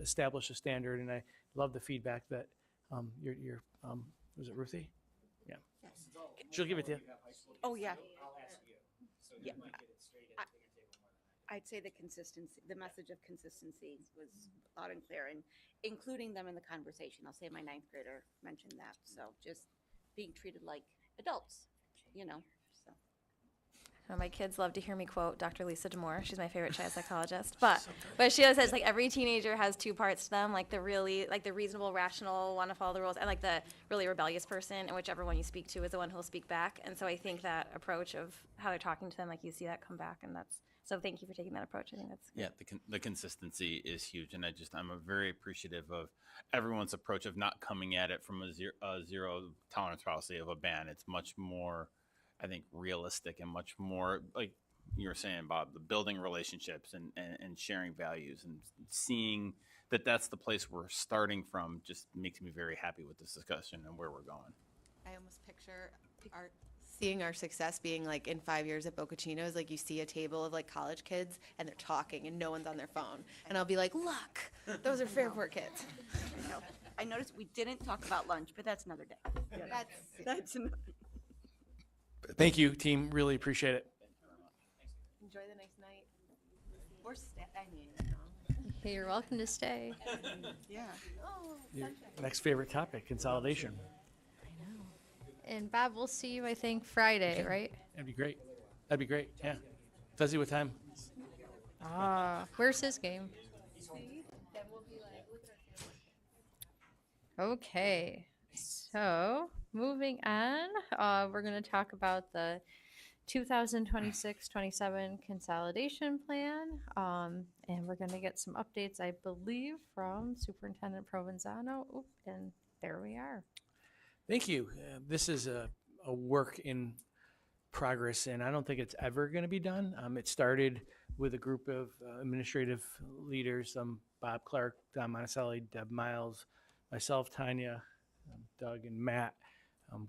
[SPEAKER 4] establish a standard, and I love the feedback that your was it Ruthie? Yeah. She'll give it to you.
[SPEAKER 11] Oh, yeah.
[SPEAKER 2] I'll ask you. So
[SPEAKER 11] Yeah.
[SPEAKER 2] you might get it straight at the dinner table more than I.
[SPEAKER 11] I'd say the consistency, the message of consistency was loud and clear, and including them in the conversation. I'll say my ninth grader mentioned that. So just being treated like adults, you know, so.
[SPEAKER 9] My kids love to hear me quote Dr. Lisa DeMore. She's my favorite child psychologist. But she always says, like, every teenager has two parts to them, like the reasonable, rational, want to follow the rules, and like the really rebellious person, and whichever one you speak to is the one who'll speak back. And so I think that approach of how they're talking to them, like, you see that come back, and so thank you for taking that approach. I think that's good.
[SPEAKER 8] Yeah, the consistency is huge, and I'm very appreciative of everyone's approach of not coming at it from a zero tolerance policy of a ban. It's much more, I think, realistic and much more, like you were saying, Bob, the building relationships and sharing values and seeing that that's the place we're starting from just makes me very happy with this discussion and where we're going.
[SPEAKER 7] I almost picture seeing our success being like in 5 years at Boca Chino's, like you see a table of like college kids and they're talking and no one's on their phone. And I'll be like, look, those are Fairport kids.
[SPEAKER 11] I know. I noticed we didn't talk about lunch, but that's another day. That's another.
[SPEAKER 4] Thank you, team. Really appreciate it.
[SPEAKER 7] Enjoy the next night.
[SPEAKER 11] Or I mean, you know.
[SPEAKER 1] Hey, you're welcome to stay.
[SPEAKER 11] Yeah.
[SPEAKER 4] Your next favorite topic, consolidation.
[SPEAKER 1] And Bob, we'll see you, I think, Friday, right?
[SPEAKER 4] That'd be great. That'd be great. Yeah. Fuzzy, what time?
[SPEAKER 1] Where's his game? Okay, so moving on, we're going to talk about the 2026-27 consolidation plan, and we're going to get some updates, I believe, from Superintendent Provenzano. Oop, and there we are.
[SPEAKER 4] Thank you. This is a work in progress, and I don't think it's ever going to be done. It started with a group of administrative leaders, Bob Clark, Don Monticelli, Deb Miles, myself, Tanya, Doug, and Matt,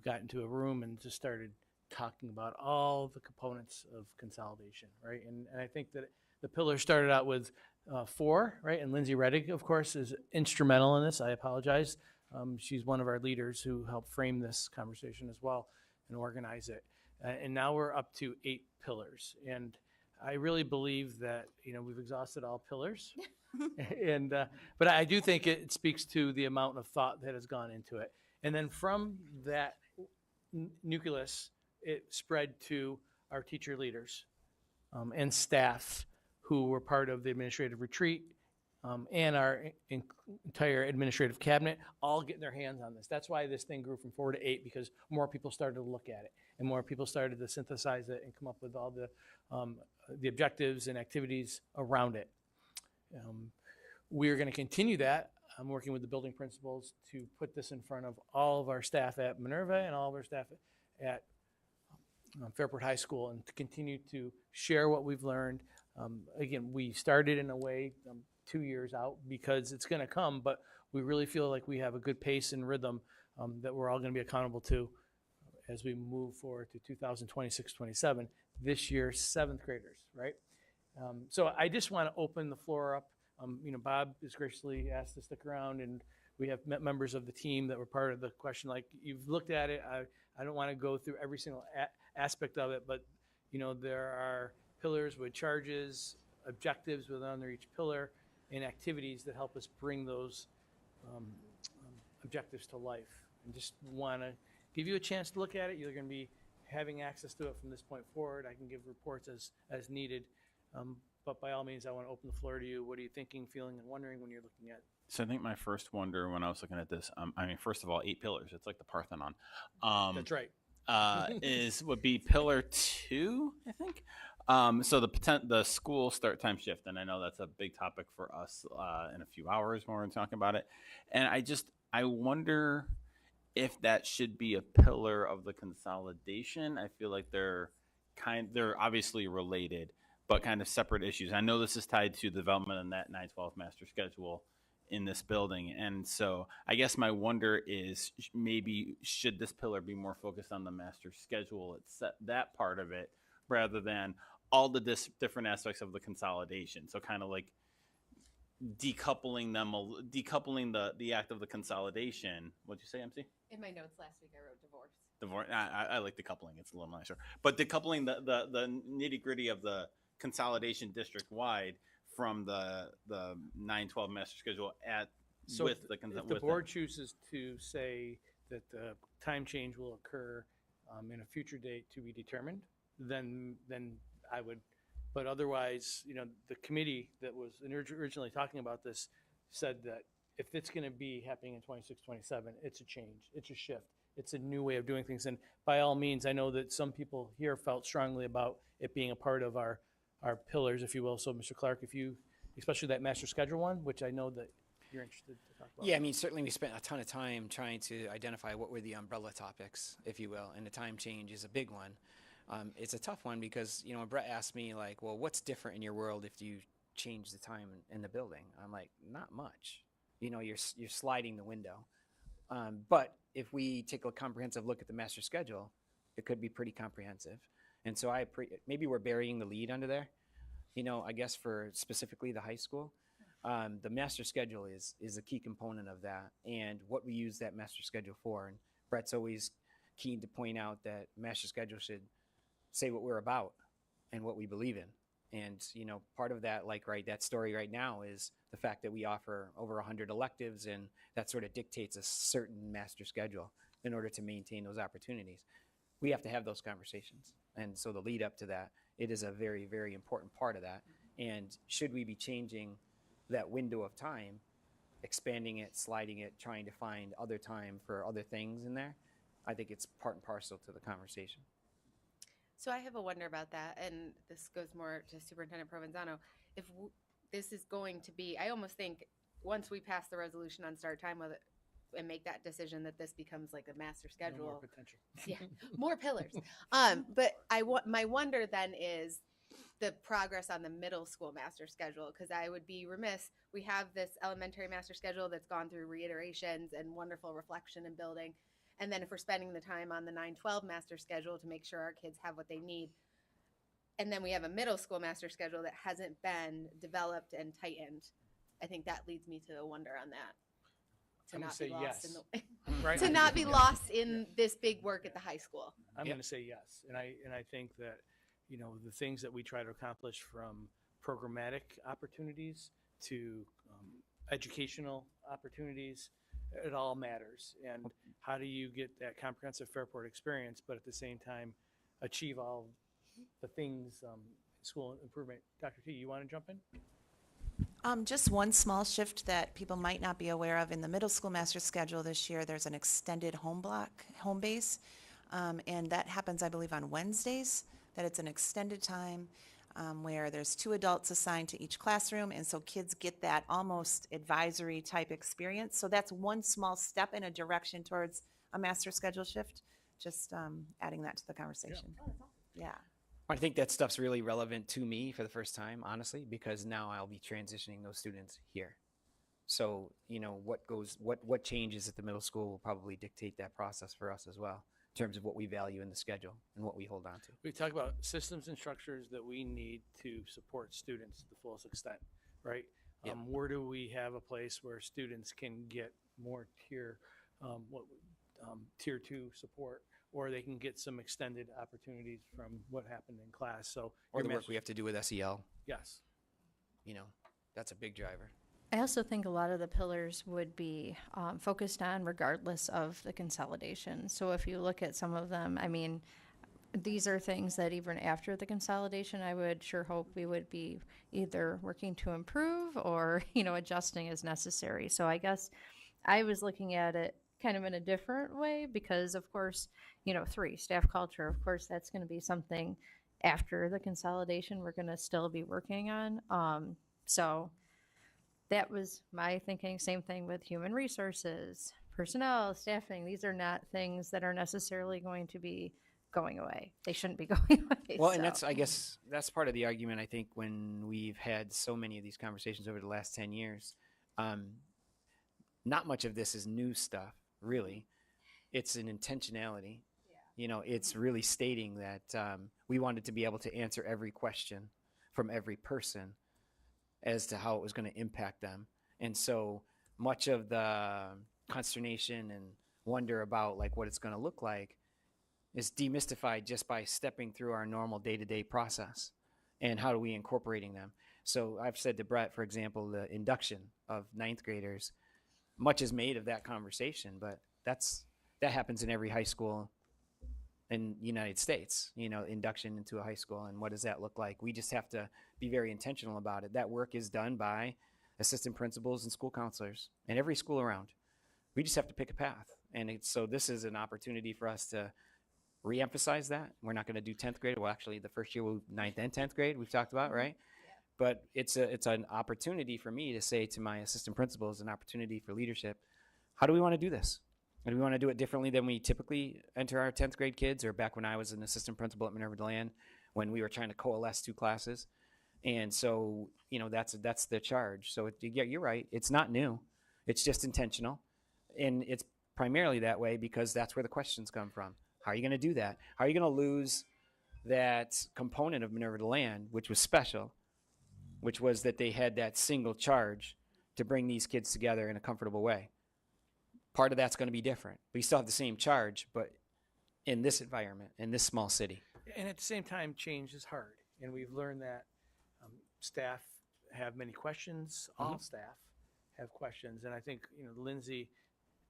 [SPEAKER 4] got into a room and just started talking about all the components of consolidation, right? And I think that the pillar started out with 4, right? And Lindsay Reddick, of course, is instrumental in this. I apologize. She's one of our leaders who helped frame this conversation as well and organize it. And now we're up to 8 pillars. And I really believe that, you know, we've exhausted all pillars. And but I do think it speaks to the amount of thought that has gone into it. And then from that nucleus, it spread to our teacher leaders and staff who were part of the administrative retreat, and our entire administrative cabinet, all getting their hands on this. That's why this thing grew from 4 to 8, because more people started to look at it, and more people started to synthesize it and come up with all the objectives and activities around it. We're going to continue that. I'm working with the building principals to put this in front of all of our staff at Minerva and all of our staff at Fairport High School, and to continue to share what we've learned. Again, we started in a way 2 years out because it's going to come, but we really feel like we have a good pace and rhythm that we're all going to be accountable to as we move forward to 2026-27. This year, 7th graders, right? So I just want to open the floor up. Bob has graciously asked to stick around, and we have members of the team that were part of the question. Like, you've looked at it. I don't want to go through every single aspect of it, but there are pillars with charges, objectives within under each pillar, and activities that help us bring those objectives to life. And just want to give you a chance to look at it. You're going to be having access to it from this point forward. I can give reports as needed. But by all means, I want to open the floor to you. What are you thinking, feeling, and wondering when you're looking at it?
[SPEAKER 8] So I think my first wonder when I was looking at this, first of all, 8 pillars. It's like the Parthenon.
[SPEAKER 4] That's right.
[SPEAKER 8] Would be pillar 2, I think. So the school start time shift, and I know that's a big topic for us in a few hours when we're talking about it. And I wonder if that should be a pillar of the consolidation. I feel like they're obviously related, but kind of separate issues. I know this is tied to the development of that 9/12 master schedule in this building. And so I guess my wonder is maybe should this pillar be more focused on the master schedule, that part of it, rather than all the different aspects of the consolidation. So kind of like decoupling the act of the consolidation. What'd you say, MC?
[SPEAKER 6] In my notes last week, I wrote divorce.
[SPEAKER 8] Divorce. I like decoupling. It's a little nicer. But decoupling the nitty gritty of the consolidation district wide from the 9/12 master schedule
[SPEAKER 4] If the board chooses to say that the time change will occur in a future date to be determined, then I would. But otherwise, the committee that was originally talking about this said that if it's going to be happening in 26-27, it's a change, it's a shift, it's a new way of doing things. And by all means, I know that some people here felt strongly about it being a part of our pillars, if you will. So, Mr. Clark, especially that master schedule one, which I know that you're interested to talk about.
[SPEAKER 2] Yeah, certainly we spent a ton of time trying to identify what were the umbrella topics, if you will, and the time change is a big one. It's a tough one because, when Brett asked me, like, well, what's different in your world if you change the time in the building? I'm like, not much. You're sliding the window. But if we take a comprehensive look at the master schedule, it could be pretty comprehensive. And so maybe we're burying the lead under there, I guess for specifically the high school. The master schedule is a key component of that, and what we use that master schedule for. And Brett's always keen to point out that master schedule should say what we're about and what we believe in. And, part of that, that story right now is the fact that we offer over 100 electives, and that sort of dictates a certain master schedule in order to maintain those opportunities. We have to have those conversations. And so the lead up to that, it is a very, very important part of that. And should we be changing that window of time, expanding it, sliding it, trying to find other time for other things in there, I think it's part and parcel to the conversation.
[SPEAKER 7] So I have a wonder about that, and this goes more to Superintendent Provenzano. If this is going to be, I almost think once we pass the resolution on start time with it and make that decision that this becomes like a master schedule.
[SPEAKER 4] More potential.
[SPEAKER 7] Yeah, more pillars. But my wonder then is the progress on the middle school master schedule, because I would be remiss. We have this elementary master schedule that's gone through reiterations and wonderful reflection and building. And then if we're spending the time on the 9/12 master schedule to make sure our kids have what they need, and then we have a middle school master schedule that hasn't been developed and tightened, I think that leads me to a wonder on that. To
[SPEAKER 4] I'm
[SPEAKER 7] not
[SPEAKER 4] gonna
[SPEAKER 7] be
[SPEAKER 4] say
[SPEAKER 7] lost
[SPEAKER 4] yes.
[SPEAKER 7] in the
[SPEAKER 4] Right.
[SPEAKER 7] to not be lost in this big work at the high school.
[SPEAKER 4] I'm going to say yes. And I think that, the things that we try to accomplish, from programmatic opportunities to educational opportunities, it all matters. And how do you get that comprehensive Fairport experience, but at the same time achieve all the things school improvement. Dr. T, you want to jump in?
[SPEAKER 12] Just one small shift that people might not be aware of in the middle school master schedule this year, there's an extended home base. And that happens, I believe, on Wednesdays, that it's an extended time where there's 2 adults assigned to each classroom. And so kids get that almost advisory type experience. So that's one small step in a direction towards a master schedule shift. Just adding that to the conversation. Yeah.
[SPEAKER 2] I think that stuff's really relevant to me for the first time, honestly, because now I'll be transitioning those students here. So, what changes at the middle school will probably dictate that process for us as well, in terms of what we value in the schedule and what we hold on to.
[SPEAKER 4] We talk about systems and structures that we need to support students to the fullest extent, right?
[SPEAKER 2] Yep.
[SPEAKER 4] Where do we have a place where students can get more tier 2 support, or they can get some extended opportunities from what happened in class? So,
[SPEAKER 2] Or
[SPEAKER 4] your
[SPEAKER 2] the work we have to do with SEL,
[SPEAKER 4] yes.
[SPEAKER 2] that's a big driver.
[SPEAKER 1] I also think a lot of the pillars would be focused on regardless of the consolidation. So if you look at some of them, I mean, these are things that even after the consolidation, I would sure hope we would be either working to improve or, adjusting as necessary. So I guess I was looking at it kind of in a different way because, of course, 3, staff culture, of course, that's going to be something after the consolidation we're going to still be working on. So that was my thinking. Same thing with human resources, personnel, staffing. These are not things that are necessarily going to be going away. They shouldn't be going away.
[SPEAKER 2] Well, and I guess that's part of the argument, I think, when we've had so many of these conversations over the last 10 years. Not much of this is new stuff, really. It's an intentionality. It's really stating that we wanted to be able to answer every question from every person as to how it was going to impact them. And so much of the consternation and wonder about what it's going to look like is demystified just by stepping through our normal day-to-day process and how do we incorporating them. So I've said to Brett, for example, the induction of 9th graders, much is made of that conversation, but that happens in every high school in the United States, induction into a high school. And what does that look like? We just have to be very intentional about it. That work is done by assistant principals and school counselors and every school around. We just have to pick a path. And so this is an opportunity for us to reemphasize that. We're not going to do 10th grade. Well, actually, the first year, 9th and 10th grade, we've talked about, right? But it's an opportunity for me to say to my assistant principals, an opportunity for leadership, how do we want to do this? And do we want to do it differently than we typically enter our 10th grade kids, or back when I was an assistant principal at Minerva DeLand, when we were trying to coalesce 2 classes? And so, that's the charge. So you're right. It's not new. It's just intentional. And it's primarily that way because that's where the questions come from. How are you going to do that? How are you going to lose that component of Minerva DeLand, which was special, which was that they had that single charge to bring these kids together in a comfortable way? Part of that's going to be different. We still have the same charge, but in this environment, in this small city.
[SPEAKER 4] And at the same time, change is hard. And we've learned that staff have many questions. All staff have questions. And I think, Lindsay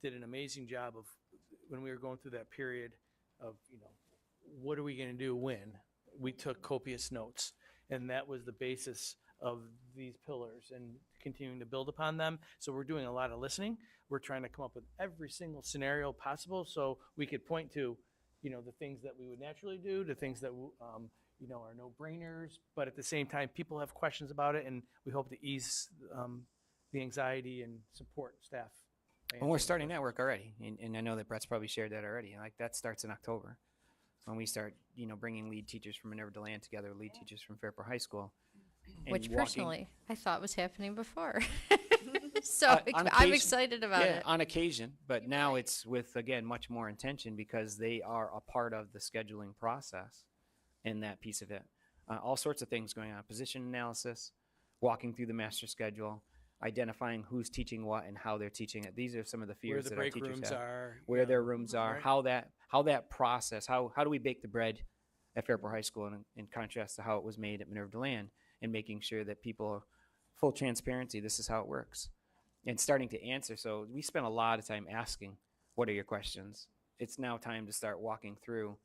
[SPEAKER 4] did an amazing job of when we were going through that period of, what are we going to do when? We took copious notes. And that was the basis of these pillars and continuing to build upon them. So we're doing a lot of listening. We're trying to come up with every single scenario possible so we could point to, the things that we would naturally do, the things that, are no-brainers. But at the same time, people have questions about it, and we hope to ease the anxiety and support staff.
[SPEAKER 2] And we're starting that work already. And I know that Brett's probably shared that already. That starts in October when we start, bringing lead teachers from Minerva DeLand together, lead teachers from Fairport High School.
[SPEAKER 1] Which
[SPEAKER 2] walking-
[SPEAKER 1] personally I thought was happening before. So
[SPEAKER 2] on
[SPEAKER 1] I'm
[SPEAKER 2] occasion-
[SPEAKER 1] excited about
[SPEAKER 2] yeah,
[SPEAKER 1] it.
[SPEAKER 2] on occasion, but now it's with, again, much more intention because they are a part of the scheduling process in that piece of it. All sorts of things going on, position analysis, walking through the master schedule, identifying who's teaching what and how they're teaching it. These are some of the
[SPEAKER 4] Where
[SPEAKER 2] fears
[SPEAKER 4] the
[SPEAKER 2] that our
[SPEAKER 4] break
[SPEAKER 2] teachers
[SPEAKER 4] rooms
[SPEAKER 2] have.
[SPEAKER 4] are.
[SPEAKER 2] Where their rooms are,
[SPEAKER 4] right.
[SPEAKER 2] how that process, how do we bake the bread at Fairport High School in contrast to how it was made at Minerva DeLand, and making sure that people, full transparency, this is how it works. And starting to answer. So we spent a lot of time asking, what are your questions? It's now time to start walking through,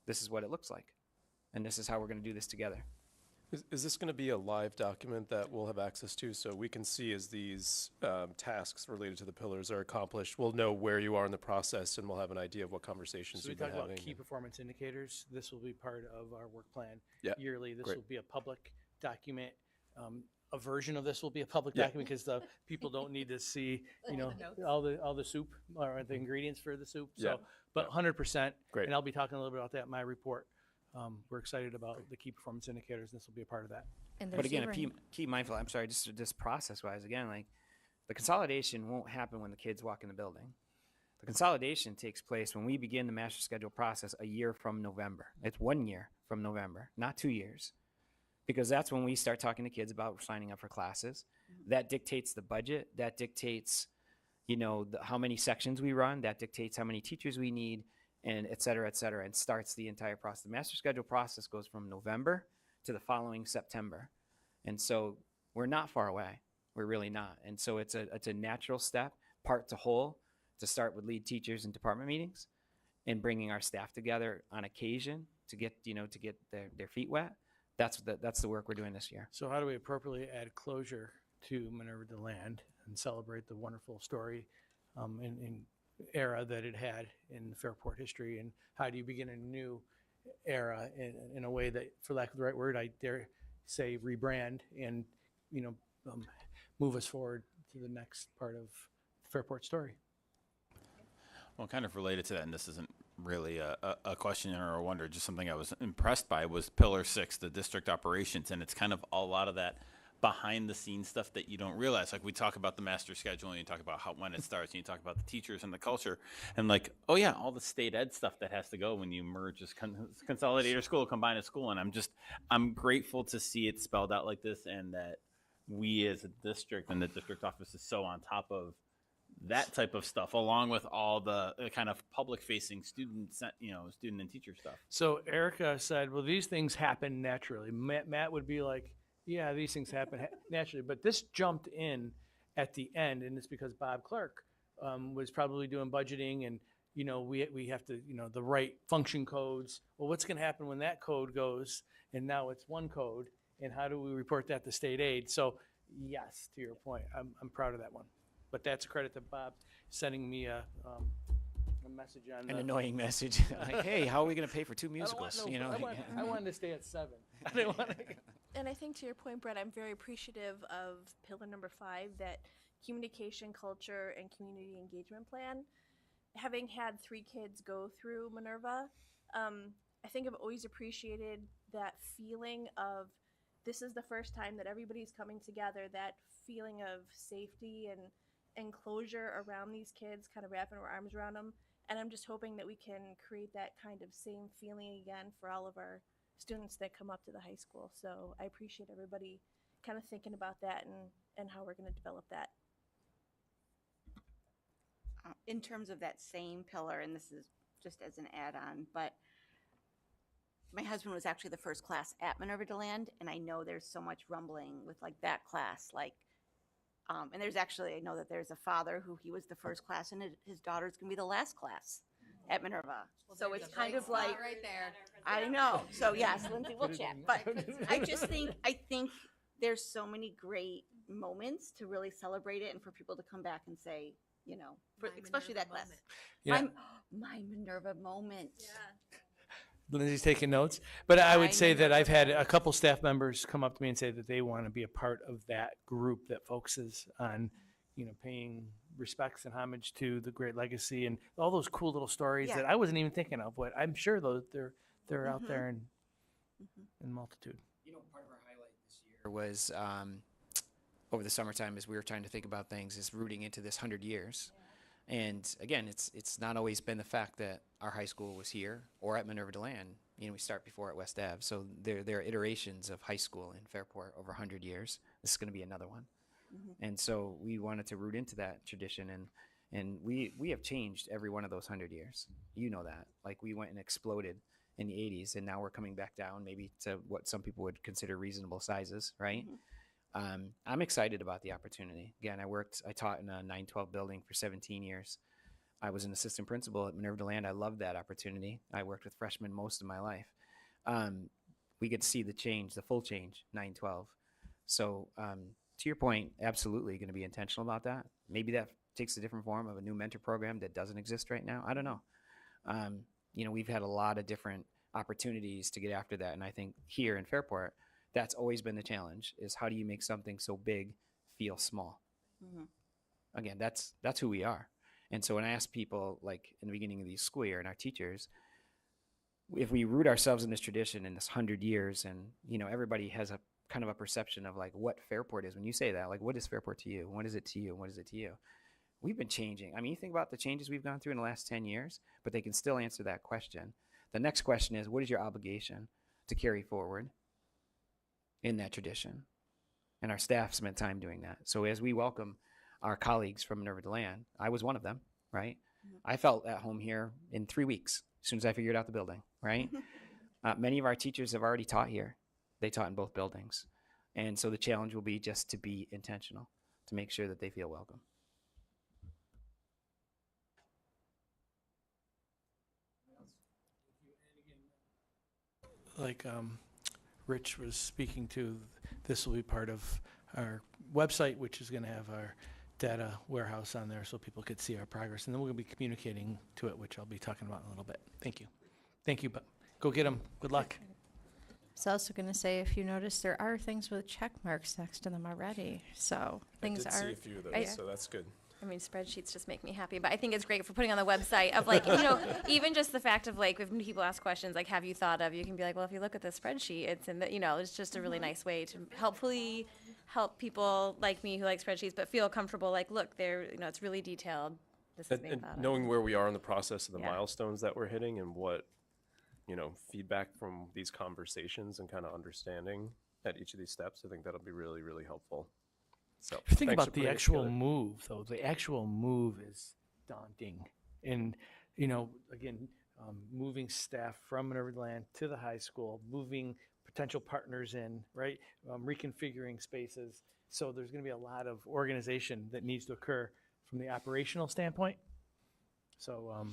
[SPEAKER 2] this is what it looks like. And this is how we're going to do this together.
[SPEAKER 10] Is this going to be a live document that we'll have access to so we can see as these tasks related to the pillars are accomplished? We'll know where you are in the process and we'll have an idea of what conversations
[SPEAKER 4] So we
[SPEAKER 10] you've been
[SPEAKER 4] talk about
[SPEAKER 10] having.
[SPEAKER 4] key performance indicators. This will be part of our work plan
[SPEAKER 10] Yeah,
[SPEAKER 4] yearly. This
[SPEAKER 10] great.
[SPEAKER 4] will be a public document. A version of this will be a public
[SPEAKER 10] Yeah.
[SPEAKER 4] document because the people don't need to see, all the soup or the ingredients for the soup.
[SPEAKER 10] Yeah.
[SPEAKER 4] So, but 100%.
[SPEAKER 10] Great.
[SPEAKER 4] And I'll be talking a little bit about that in my report. We're excited about the key performance indicators. This will be a part of that.
[SPEAKER 1] And
[SPEAKER 2] But
[SPEAKER 1] there's
[SPEAKER 2] again,
[SPEAKER 1] even-
[SPEAKER 2] keep mindful, I'm sorry, just process-wise, again, like, the consolidation won't happen when the kids walk in the building. The consolidation takes place when we begin the master schedule process a year from November. It's 1 year from November, not 2 years. Because that's when we start talking to kids about signing up for classes. That dictates the budget, that dictates, how many sections we run, that dictates how many teachers we need, and et cetera, and starts the entire process. The master schedule process goes from November to the following September. And so we're not far away. We're really not. And so it's a natural step, part to whole, to start with lead teachers and department meetings and bringing our staff together on occasion to get their feet wet. That's the work we're doing this year.
[SPEAKER 4] So how do we appropriately add closure to Minerva DeLand and celebrate the wonderful story in era that it had in Fairport history? And how do you begin a new era in a way that, for lack of the right word, I dare say rebrand and, move us forward to the next part of Fairport story?
[SPEAKER 8] Well, kind of related to that, and this isn't really a question or a wonder, just something I was impressed by was Pillar 6, the district operations, and it's kind of a lot of that behind the scenes stuff that you don't realize. Like we talk about the master schedule and you talk about when it starts and you talk about the teachers and the culture and like, oh yeah, all the state ed stuff that has to go when you merge as consolidate a school, combine a school. And I'm grateful to see it spelled out like this and that we as a district and the district office is so on top of that type of stuff, along with all the kind of public-facing student and teacher stuff.
[SPEAKER 4] So Erica said, well, these things happen naturally. Matt would be like, yeah, these things happen naturally. But this jumped in at the end, and it's because Bob Clark was probably doing budgeting, and, we have to, the right function codes. Well, what's going to happen when that code goes, and now it's one code, and how do we report that to state aid? So, yes, to your point, I'm proud of that one. But that's a credit to Bob sending me a message on
[SPEAKER 2] An annoying message, like, hey, how are we going to pay for 2 musicals?
[SPEAKER 4] I wanted to stay at 7. I didn't want to.
[SPEAKER 13] And I think to your point, Brett, I'm very appreciative of pillar number 5, that communication, culture, and community engagement plan. Having had 3 kids go through Minerva, I think I've always appreciated that feeling of this is the first time that everybody's coming together, that feeling of safety and closure around these kids, kind of wrapping our arms around them. And I'm just hoping that we can create that kind of same feeling again for all of our students that come up to the high school. So I appreciate everybody kind of thinking about that and how we're going to develop that.
[SPEAKER 11] In terms of that same pillar, and this is just as an add-on, but my husband was actually the first class at Minerva DeLand, and I know there's so much rumbling with like that class, and there's actually, I know that there's a father who he was the first class, and his daughter's gonna be the last class at Minerva. So it's kind of like
[SPEAKER 6] right there.
[SPEAKER 11] I know. So yes, Lindsay, we'll chat. But I think there's so many great moments to really celebrate it and for people to come back and say, especially that class.
[SPEAKER 4] Yeah.
[SPEAKER 11] My Minerva moment.
[SPEAKER 4] Lindsay's taking notes. But I would
[SPEAKER 11] I
[SPEAKER 4] say
[SPEAKER 11] know
[SPEAKER 4] that
[SPEAKER 11] that's
[SPEAKER 4] I've had a couple staff members come up to me and say that they want to be a part of that group that focuses on, paying respects and homage to the great legacy and all those cool little stories
[SPEAKER 11] Yeah.
[SPEAKER 4] that I wasn't even thinking of. What I'm sure they're out there in multitude.
[SPEAKER 2] Part of our highlight this year was over the summertime as we were trying to think about things is rooting into this 100 years. And again, it's not always been the fact that our high school was here or at Minerva DeLand. We start before at West Ave. So there are iterations of high school in Fairport over 100 years. This is going to be another one. And so we wanted to root into that tradition. And we have changed every one of those 100 years. You know that. Like we went and exploded in the 80s, and now we're coming back down maybe to what some people would consider reasonable sizes, right? I'm excited about the opportunity. Again, I taught in a 912 building for 17 years. I was an assistant principal at Minerva DeLand. I loved that opportunity. I worked with freshmen most of my life. we get to see the change, the full change, 9-12. So to your point, absolutely going to be intentional about that. Maybe that takes a different form of a new mentor program that doesn't exist right now. I don't know. We've had a lot of different opportunities to get after that. And I think here in Fairport, that's always been the challenge, is how do you make something so big feel small? Again, that's who we are. And so when I ask people, like in the beginning of the school year and our teachers, if we root ourselves in this tradition in this 100 years, and everybody has a kind of a perception of like what Fairport is. When you say that, like, what is Fairport to you? What is it to you? What is it to you? We've been changing. I mean, you think about the changes we've gone through in the last 10 years, but they can still answer that question. The next question is, what is your obligation to carry forward in that tradition? And our staff spent time doing that. So as we welcome our colleagues from Minerva DeLand, I was one of them, right? I felt at home here in 3 weeks, as soon as I figured out the building, right? Many of our teachers have already taught here. They taught in both buildings. And so the challenge will be just to be intentional, to make sure that they feel welcome.
[SPEAKER 4] Like Rich was speaking to, this will be part of our website, which is going to have our data warehouse on there so people could see our progress. And then we're going to be communicating to it, which I'll be talking about in a little bit. Thank you. Thank you, but go get them. Good luck.
[SPEAKER 1] I was also going to say, if you notice, there are things with check marks next to them already. So things
[SPEAKER 10] I did
[SPEAKER 1] are.
[SPEAKER 10] see a few of those,
[SPEAKER 1] I-
[SPEAKER 10] so that's good.
[SPEAKER 9] I mean, spreadsheets just make me happy, but I think it's great for putting on the website of like, even just the fact of like, if people ask questions like, have you thought of, you can be like, well, if you look at the spreadsheet, it's in the, it's just a really nice way to hopefully help people like me who like spreadsheets, but feel comfortable, like, look, they're, it's really detailed. This is being
[SPEAKER 10] And
[SPEAKER 9] thought of.
[SPEAKER 10] knowing where we are in the process of the
[SPEAKER 9] Yeah.
[SPEAKER 10] milestones that we're hitting and what, feedback from these conversations and kind of understanding at each of these steps, I think that'll be really, really helpful. So
[SPEAKER 4] If you think
[SPEAKER 10] thanks
[SPEAKER 4] about
[SPEAKER 10] for
[SPEAKER 4] the
[SPEAKER 10] putting it
[SPEAKER 4] actual
[SPEAKER 10] together.
[SPEAKER 4] move, though, the actual move is daunting. And, again, moving staff from Minerva Land to the high school, moving potential partners in, right? Reconfiguring spaces. So there's going to be a lot of organization that needs to occur from the operational standpoint. So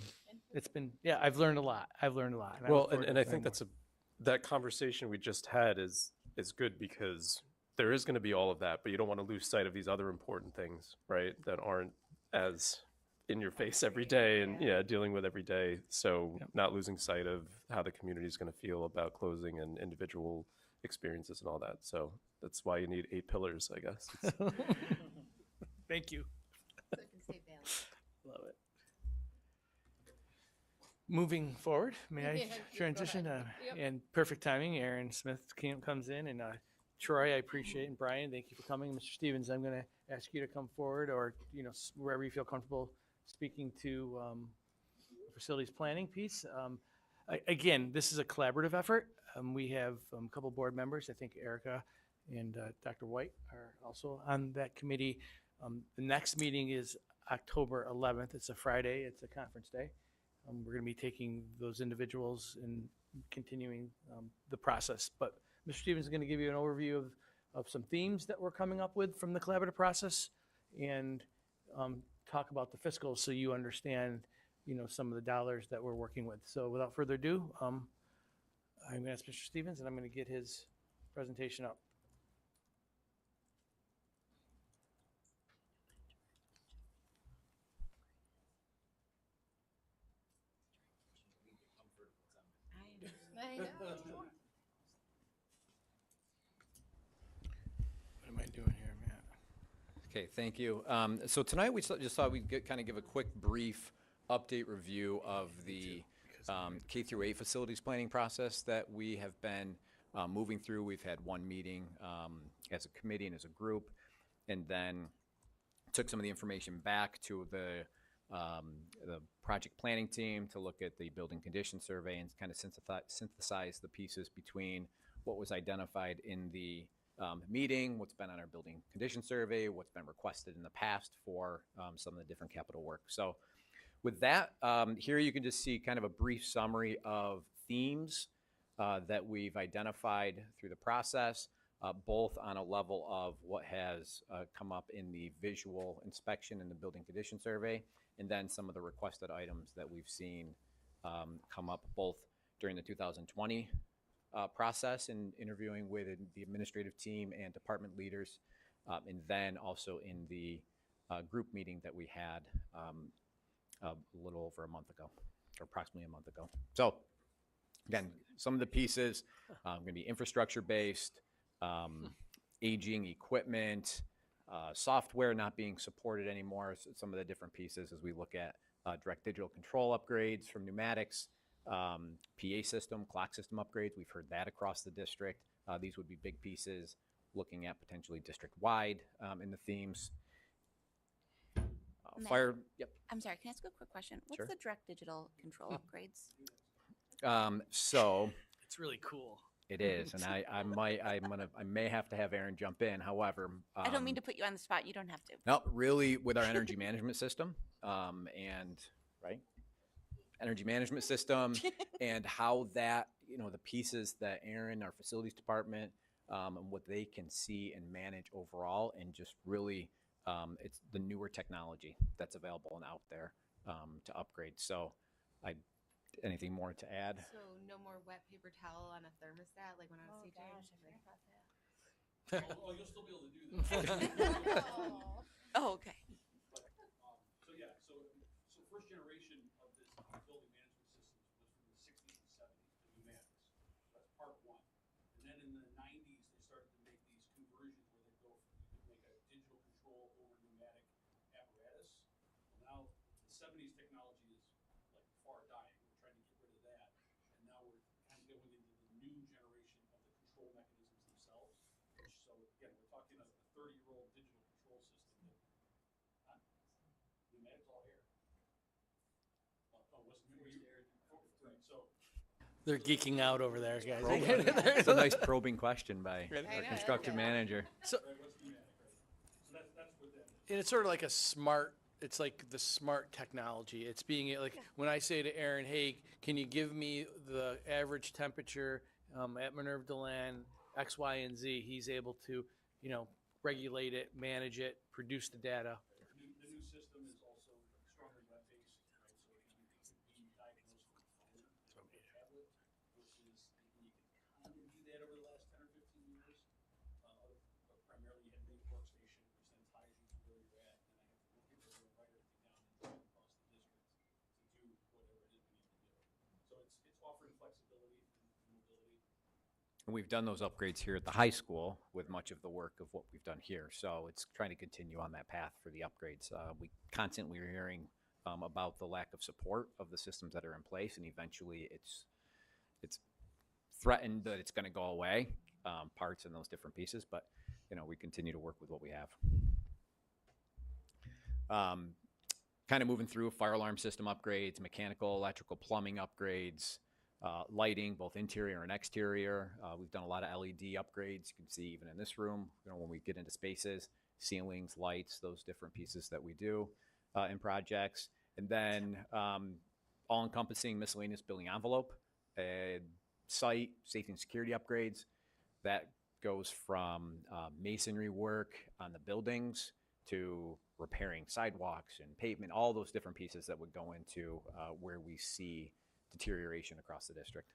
[SPEAKER 4] it's been, I've learned a lot. I look
[SPEAKER 10] Well,
[SPEAKER 4] forward
[SPEAKER 10] and
[SPEAKER 4] to
[SPEAKER 10] I think
[SPEAKER 4] learning
[SPEAKER 10] that conversation we just had is good because there is going to be all of that, but you don't want to lose sight of these other important things, right? That aren't as in your face every day and dealing with every day. So not losing sight of how the community is going to feel about closing and individual experiences and all that. So that's why you need 8 pillars, I guess.
[SPEAKER 4] more. Thank you. Love it. Moving forward, may I transition? And perfect timing, Aaron Smith comes in, and Troy, I appreciate, and Brian, thank you for coming. Mr. Stevens, I'm going to ask you to come forward, or wherever you feel comfortable speaking to the facilities planning piece. Again, this is a collaborative effort. We have a couple board members. I think Erica and Dr. White are also on that committee. The next meeting is October 11th. It's a Friday. It's a conference day. We're going to be taking those individuals and continuing the process. But Mr. Stevens is going to give you an overview of some themes that we're coming up with from the collaborative process and talk about the fiscal so you understand, some of the dollars that we're working with. So without further ado, I'm going to ask Mr. Stevens, and I'm going to get his presentation up. What am I doing here, Matt?
[SPEAKER 14] Okay, thank you. So tonight we just thought we'd kind of give a quick, brief update review of the K through 8 facilities planning process that we have been moving through. We've had one meeting as a committee and as a group, and then took some of the information back to the project planning team to look at the building condition survey and kind of synthesize the pieces between what was identified in the meeting, what's been on our building condition survey, what's been requested in the past for some of the different capital work. So with that, here you can just see kind of a brief summary of themes that we've identified through the process, both on a level of what has come up in the visual inspection and the building condition survey, and then some of the requested items that we've seen come up both during the 2020 process in interviewing with the administrative team and department leaders, and then also in the group meeting that we had a little over a month ago, or approximately a month ago. So again, some of the pieces going to be infrastructure based, aging equipment, software not being supported anymore. So some of the different pieces as we look at direct digital control upgrades from pneumatics, PA system, clock system upgrades. We've heard that across the district. These would be big pieces, looking at potentially district-wide in the themes.
[SPEAKER 11] Matt,
[SPEAKER 14] Fire, yep.
[SPEAKER 11] I'm sorry, can I ask a quick question? What's
[SPEAKER 14] Sure.
[SPEAKER 11] the direct digital control upgrades?
[SPEAKER 14] So
[SPEAKER 4] It's really cool.
[SPEAKER 14] it is, and I may have to have Aaron jump in. However,
[SPEAKER 11] I don't mean to put you on the spot. You don't have to.
[SPEAKER 14] no, really, with our energy management system, and right, energy management system, and how that, the pieces that Aaron, our facilities department, and what they can see and manage overall, and just really, it's the newer technology that's available and out there to upgrade. So, anything more to add?
[SPEAKER 7] So no more wet paper towel on a thermostat like when I was teaching?
[SPEAKER 4] Oh, you'll still be able to do that.
[SPEAKER 11] Oh, okay.
[SPEAKER 4] So yeah, so first generation of this building management systems was from the 60s and 70s, the pneumatics. That's part one. And then in the 90s, they started to make these conversions where they go from, you could make a digital control over pneumatic apparatus. Well, now the 70s technology is like far dying. We're trying to get rid of that. And now we're kind of going into the new generation of the control mechanisms themselves. So again, we're talking a 30-year-old digital control system that pneumatics all air. So they're geeking out over there, guys.
[SPEAKER 14] It's a nice probing question by our
[SPEAKER 7] know,
[SPEAKER 14] construction manager.
[SPEAKER 4] So, and it's sort of like it's like the smart technology. It's being like when I say to Aaron, hey, can you give me the average temperature at Minerva Deland, X, Y, and Z? He's able to, regulate it, manage it, produce the data. The new system is also strongly web-based, right? So it can be diagnosed from a phone or a tablet, which is, you can kind of do that over the last 10 or 15 years. But primarily, you had a big workstation, which then ties you to where you're at, and then I have to look at where to write everything down and drive across the district to do whatever it is we need to do. So it's offering flexibility and mobility.
[SPEAKER 14] And we've done those upgrades here at the high school with much of the work of what we've done here. So it's trying to continue on that path for the upgrades. We constantly are hearing about the lack of support of the systems that are in place, and eventually it's threatened that it's going to go away, parts and those different pieces. But we continue to work with what we have. Kind of moving through fire alarm system upgrades, mechanical, electrical, plumbing upgrades. Lighting, both interior and exterior. We've done a lot of LED upgrades. You can see even in this room, when we get into spaces, ceilings, lights, those different pieces that we do in projects. And then all-encompassing miscellaneous building envelope, site, safety and security upgrades. That goes from masonry work on the buildings to repairing sidewalks and pavement, all those different pieces that would go into where we see deterioration across the district.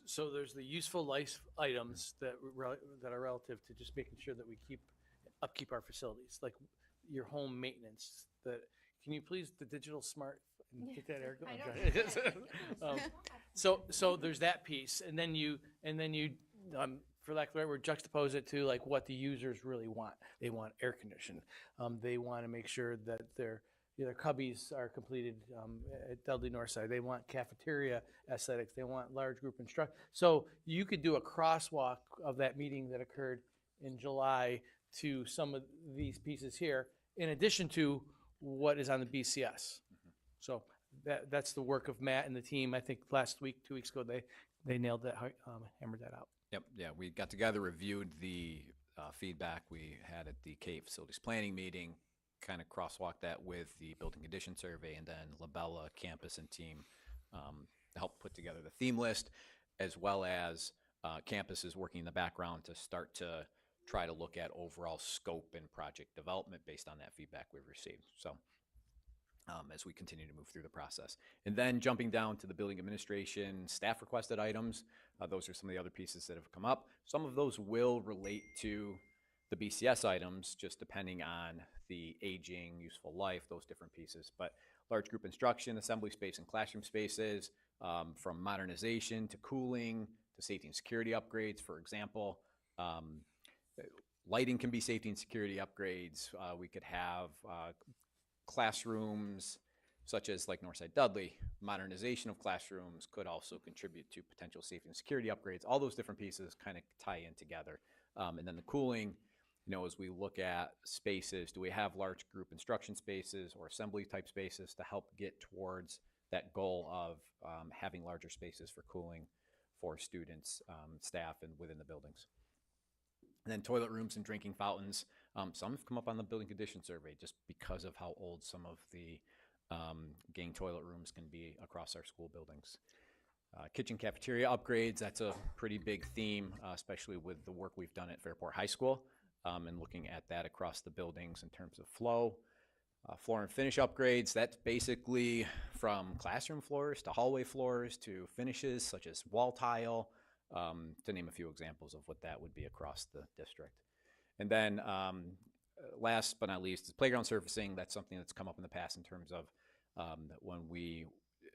[SPEAKER 4] So there's the useful life items that are relative to just making sure that we upkeep our facilities, like your home maintenance. Can you please the digital smart get that air going? So there's that piece, and then you for lack of a better word, juxtapose it to like what the users really want. They want air conditioning. They want to make sure that their cubbies are completed at Dudley Northside. They want cafeteria aesthetics. They want large group instruct. So you could do a crosswalk of that meeting that occurred in July to some of these pieces here, in addition to what is on the BCS. Mm-hmm. So that's the work of Matt and the team. I think last week, 2 weeks ago, they nailed that, hammered that out.
[SPEAKER 14] Yep, yeah, we got together, reviewed the feedback we had at the K facilities planning meeting, kind of crosswalk that with the building condition survey, and then Labella campus and team help put together the theme list, as well as campus is working in the background to start to try to look at overall scope and project development based on that feedback we've received. So as we continue to move through the process. And then jumping down to the building administration staff requested items, those are some of the other pieces that have come up. Some of those will relate to the BCS items, just depending on the aging, useful life, those different pieces. But large group instruction, assembly space and classroom spaces, from modernization to cooling to safety and security upgrades, for example. Lighting can be safety and security upgrades. We could have classrooms such as like Northside Dudley. Modernization of classrooms could also contribute to potential safety and security upgrades. All those different pieces kind of tie in together. And then the cooling, as we look at spaces, do we have large group instruction spaces or assembly type spaces to help get towards that goal of having larger spaces for cooling for students, staff, and within the buildings. And then toilet rooms and drinking fountains. Some have come up on the building condition survey just because of how old some of the gang toilet rooms can be across our school buildings. Kitchen cafeteria upgrades, that's a pretty big theme, especially with the work we've done at Fairport High School and looking at that across the buildings in terms of flow. Floor and finish upgrades, that's basically from classroom floors to hallway floors to finishes such as wall tile, to name a few examples of what that would be across the district. And then last but not least is playground surfacing. That's something that's come up in the past in terms of when we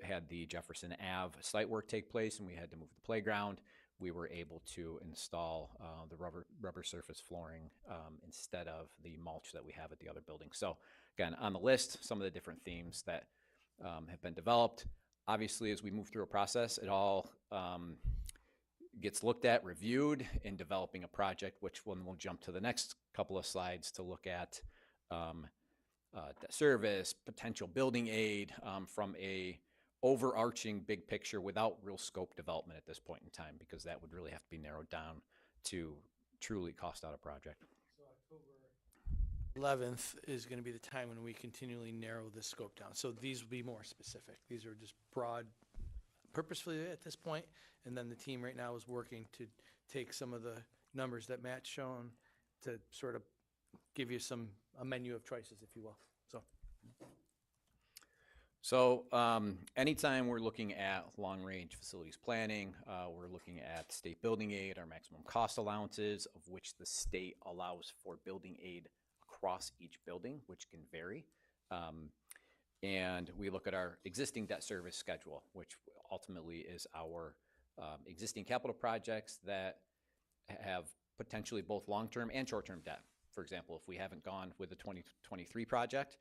[SPEAKER 14] had the Jefferson Ave site work take place and we had to move the playground, we were able to install the rubber surface flooring instead of the mulch that we have at the other building. So again, on the list, some of the different themes that have been developed. Obviously, as we move through a process, it all gets looked at, reviewed in developing a project, which one we'll jump to the next couple of slides to look at debt service, potential building aid from a overarching big picture without real scope development at this point in time, because that would really have to be narrowed down to truly cost out a project.
[SPEAKER 4] So October 11th is going to be the time when we continually narrow this scope down. So these will be more specific. These are just broad purposefully at this point, and then the team right now is working to take some of the numbers that Matt's shown to sort of give you a menu of choices, if you will.
[SPEAKER 14] So anytime we're looking at long-range facilities planning, we're looking at state building aid, our maximum cost allowances, of which the state allows for building aid across each building, which can vary. And we look at our existing debt service schedule, which ultimately is our existing capital projects that have potentially both long-term and short-term debt. For example, if we haven't gone with the 2023 project,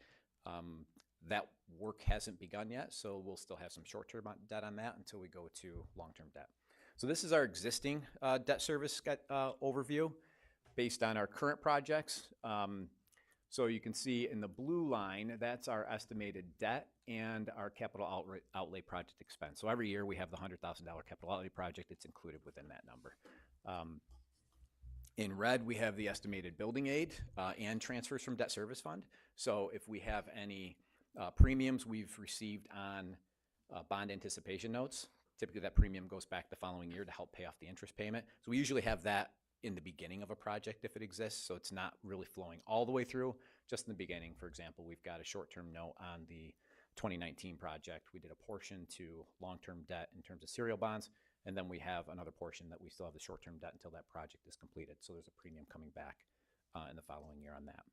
[SPEAKER 14] that work hasn't begun yet, so we'll still have some short-term debt on that until we go to long-term debt. So this is our existing debt service overview based on our current projects. So you can see in the blue line, that's our estimated debt and our capital outlay project expense. So every year we have the $100,000 capital outlay project. It's included within that number. In red, we have the estimated building aid and transfers from debt service fund. So if we have any premiums we've received on bond anticipation notes, typically that premium goes back the following year to help pay off the interest payment. So we usually have that in the beginning of a project if it exists, so it's not really flowing all the way through, just in the beginning. For example, we've got a short-term note on the 2019 project. We did a portion to long-term debt in terms of serial bonds, and then we have another portion that we still have the short-term debt until that project is completed. So there's a premium coming back in the following year on that.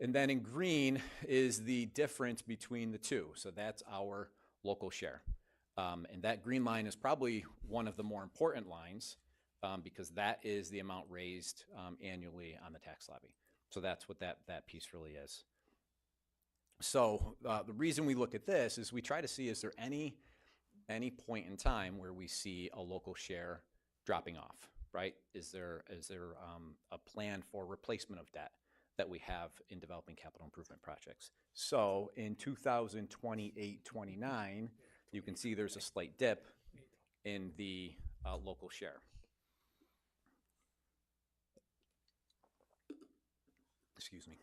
[SPEAKER 14] And then in green is the difference between the two. So that's our local share. And that green line is probably one of the more important lines because that is the amount raised annually on the tax levy. So that's what that piece really is. So the reason we look at this is we try to see, is there any point in time where we see a local share dropping off, right? Is there a plan for replacement of debt that we have in developing capital improvement projects? So in 2028-29, you can see there's a slight dip in the local share. Excuse me.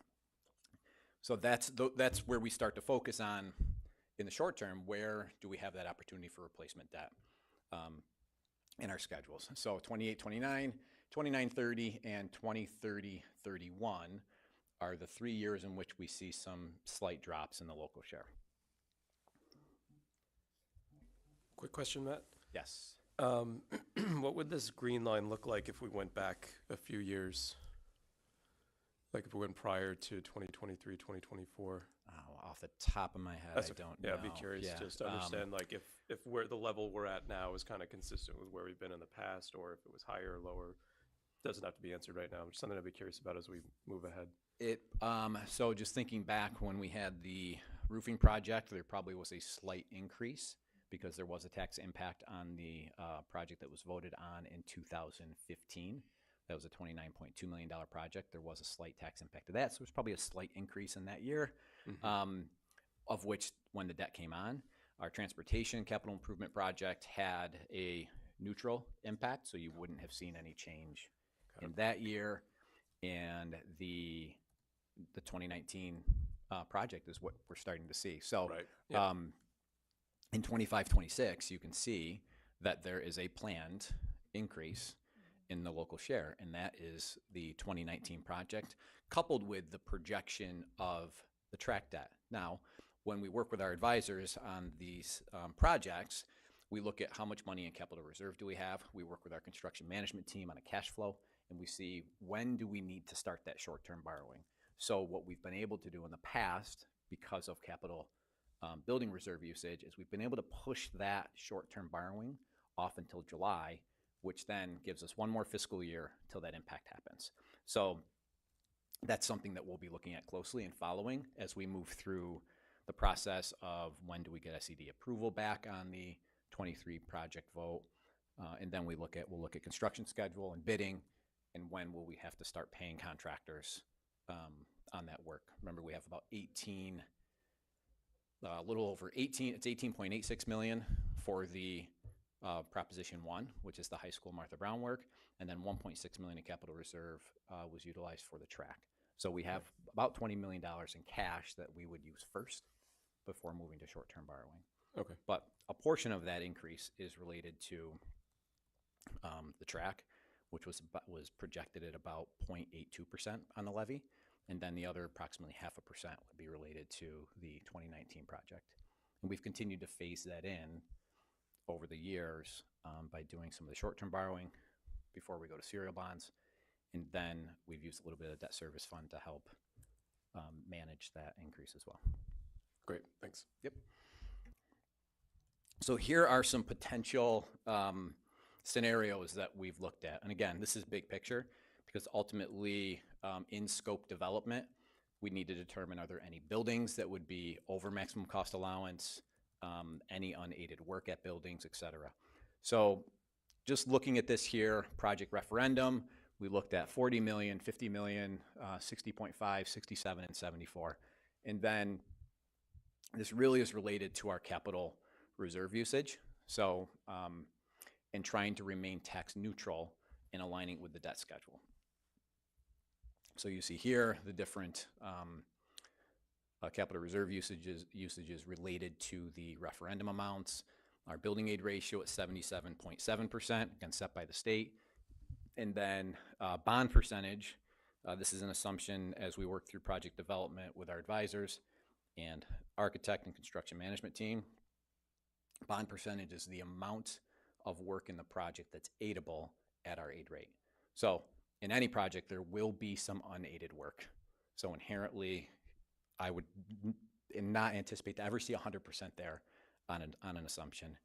[SPEAKER 14] So that's where we start to focus on in the short term, where do we have that opportunity for replacement debt in our schedules. So 28-29, 29-30, and 20-30-31 are the 3 years in which we see some slight drops in the local share.
[SPEAKER 10] Quick question, Matt.
[SPEAKER 14] Yes.
[SPEAKER 10] What would this green line look like if we went back a few years? Like if we went prior to 2023, 2024?
[SPEAKER 14] Oh, off the top of my head, I don't know.
[SPEAKER 10] Yeah, I'd be curious just to understand, like if where the level we're at now is kind of consistent with where we've been in the past, or if it was higher or lower. Doesn't have to be answered right now. Just something I'd be curious about as we move ahead.
[SPEAKER 14] So just thinking back when we had the roofing project, there probably was a slight increase because there was a tax impact on the project that was voted on in 2015. That was a $29.2 million project. There was a slight tax impact to that. So there's probably a slight increase in that year, of which when the debt came on, our transportation capital improvement project had a neutral impact. So you wouldn't have seen any change in that year. And the 2019 project is what we're starting to see. So in 25-26, you can see that there is a planned increase in the local share, and that is the 2019 project, coupled with the projection of the track debt. Now, when we work with our advisors on these projects, we look at how much money in capital reserve do we have. We work with our construction management team on a cash flow, and we see when do we need to start that short-term borrowing. So what we've been able to do in the past, because of capital building reserve usage, is we've been able to push that short-term borrowing off until July, which then gives us one more fiscal year till that impact happens. So that's something that we'll be looking at closely and following as we move through the process of when do we get SED approval back on the 23 project vote, and then we'll look at construction schedule and bidding, and when will we have to start paying contractors on that work. Remember, we have about a little over 18, it's 18.86 million for the Proposition 1, which is the high school Martha Brown work, and then 1.6 million in capital reserve was utilized for the track. So we have about $20 million in cash that we would use first before moving to short-term borrowing.
[SPEAKER 10] Okay.
[SPEAKER 14] But a portion of that increase is related to the track, which was projected at about 0.82% on the levy, and then the other approximately 0.5% would be related to the 2019 project. And we've continued to phase that in over the years by doing some of the short-term borrowing before we go to serial bonds, and then we've used a little bit of debt service fund to help manage that increase as well.
[SPEAKER 10] Great, thanks.
[SPEAKER 14] Yep. So here are some potential scenarios that we've looked at. And again, this is big picture because ultimately in scope development, we need to determine are there any buildings that would be over maximum cost allowance, any unaided work at buildings, et cetera. So just looking at this here, project referendum, we looked at 40 million, 50 million, 60.5, 67, and 74. And then this really is related to our capital reserve usage. So, and trying to remain tax neutral and aligning with the debt schedule. So you see here the different capital reserve usages related to the referendum amounts. Our building aid ratio at 77.7%, again set by the state. And then bond percentage, this is an assumption as we work through project development with our advisors and architect and construction management team. Bond percentage is the amount of work in the project that's aidable at our aid rate. So in any project, there will be some unaided work. So inherently, I would not anticipate to ever see 100% there on an assumption.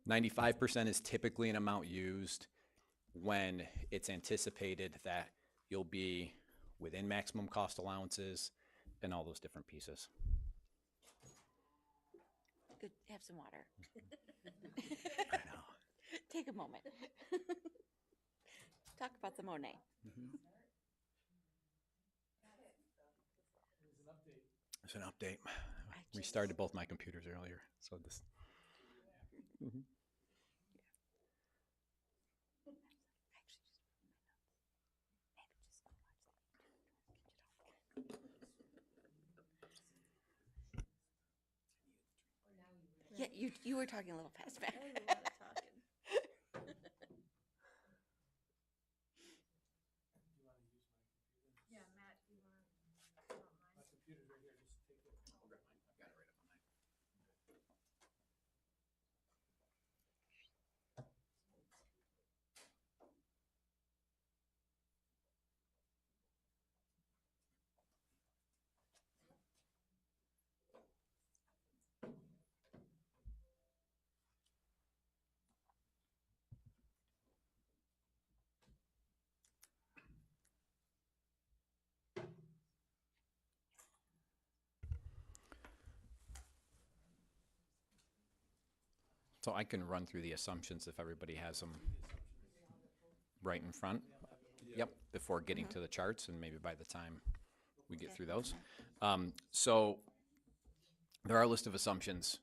[SPEAKER 14] 95% is typically an amount used when it's anticipated that you'll be within maximum cost allowances and all those different pieces.
[SPEAKER 11] Good, have some water.
[SPEAKER 14] I know.
[SPEAKER 11] Take a moment. Talk about the Monet.
[SPEAKER 14] There's an update. I restarted both my computers earlier, so this.
[SPEAKER 11] Yeah, you were talking a little fast back.
[SPEAKER 13] That was a lot of talking.
[SPEAKER 14] So I can run through the assumptions if everybody has them right in front. Yep, before getting to the charts, and maybe by the time we get through those. So there are a list of assumptions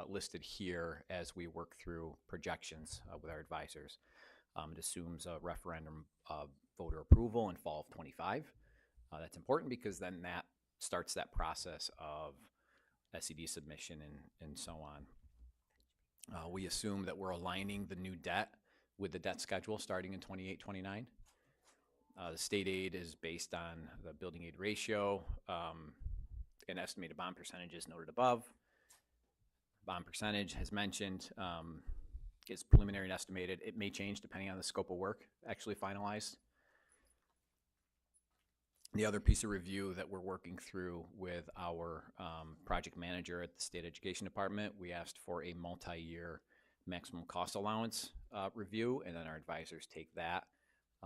[SPEAKER 14] listed here as we work through projections with our advisors. It assumes a referendum voter approval in fall of 25. That's important because then that starts that process of SED submission and so on. We assume that we're aligning the new debt with the debt schedule starting in 28, 29. The state aid is based on the building aid ratio, and estimated bond percentages noted above. Bond percentage, as mentioned, is preliminary and estimated. It may change depending on the scope of work actually finalized. The other piece of review that we're working through with our project manager at the State Education Department, we asked for a multi-year maximum cost allowance review, and then our advisors take that,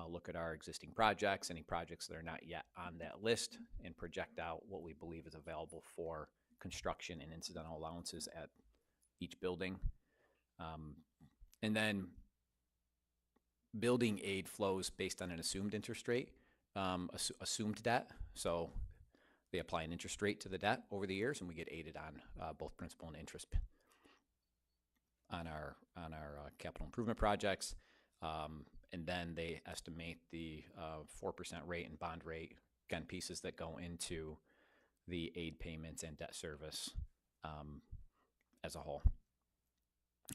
[SPEAKER 14] look at our existing projects, any projects that are not yet on that list, and project out what we believe is available for construction and incidental allowances at each building. And then building aid flows based on an assumed interest rate, assumed debt. So they apply an interest rate to the debt over the years, and we get aided on both principal and interest on our capital improvement projects. And then they estimate the 4% rate and bond rate, again, pieces that go into the aid payments and debt service as a whole.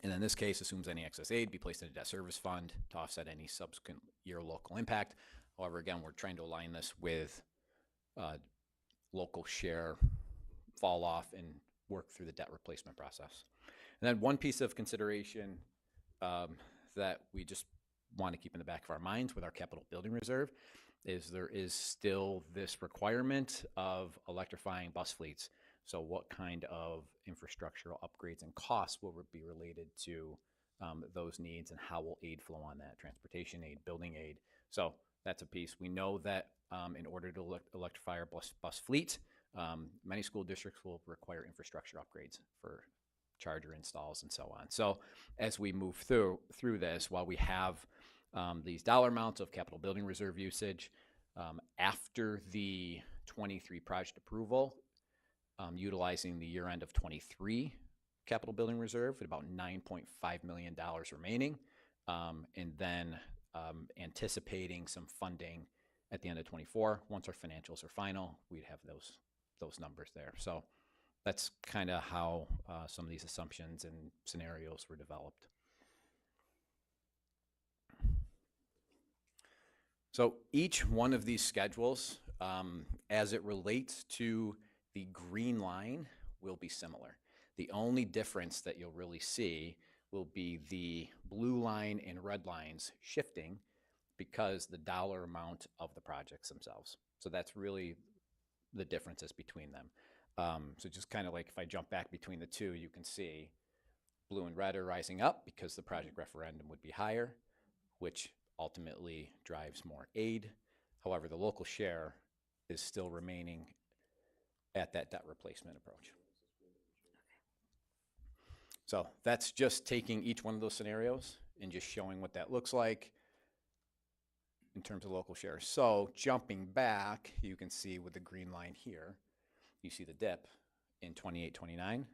[SPEAKER 14] And in this case, assumes any excess aid be placed in a debt service fund to offset any subsequent year local impact. However, again, we're trying to align this with local share fall off and work through the debt replacement process. And then one piece of consideration that we just want to keep in the back of our minds with our capital building reserve is there is still this requirement of electrifying bus fleets. So what kind of infrastructural upgrades and costs will be related to those needs, and how will aid flow on that? Transportation aid, building aid. So that's a piece. We know that in order to electrify our bus fleet, many school districts will require infrastructure upgrades for charger installs and so on. So as we move through this, while we have these dollar amounts of capital building reserve usage, after the 23 project approval, utilizing the year end of 23 capital building reserve at about $9.5 million remaining, and then anticipating some funding at the end of 24. Once our financials are final, we'd have those numbers there. So that's kind of how some of these assumptions and scenarios were developed. So each one of these schedules, as it relates to the green line, will be similar. The only difference that you'll really see will be the blue line and red lines shifting because the dollar amount of the projects themselves. So that's really the differences between them. So just kind of like if I jump back between the two, you can see blue and red are rising up because the project referendum would be higher, which ultimately drives more aid. However, the local share is still remaining at that debt replacement approach. So that's just taking each one of those scenarios and just showing what that looks like in terms of local share. So jumping back, you can see with the green line here, you see the dip in 28, 29,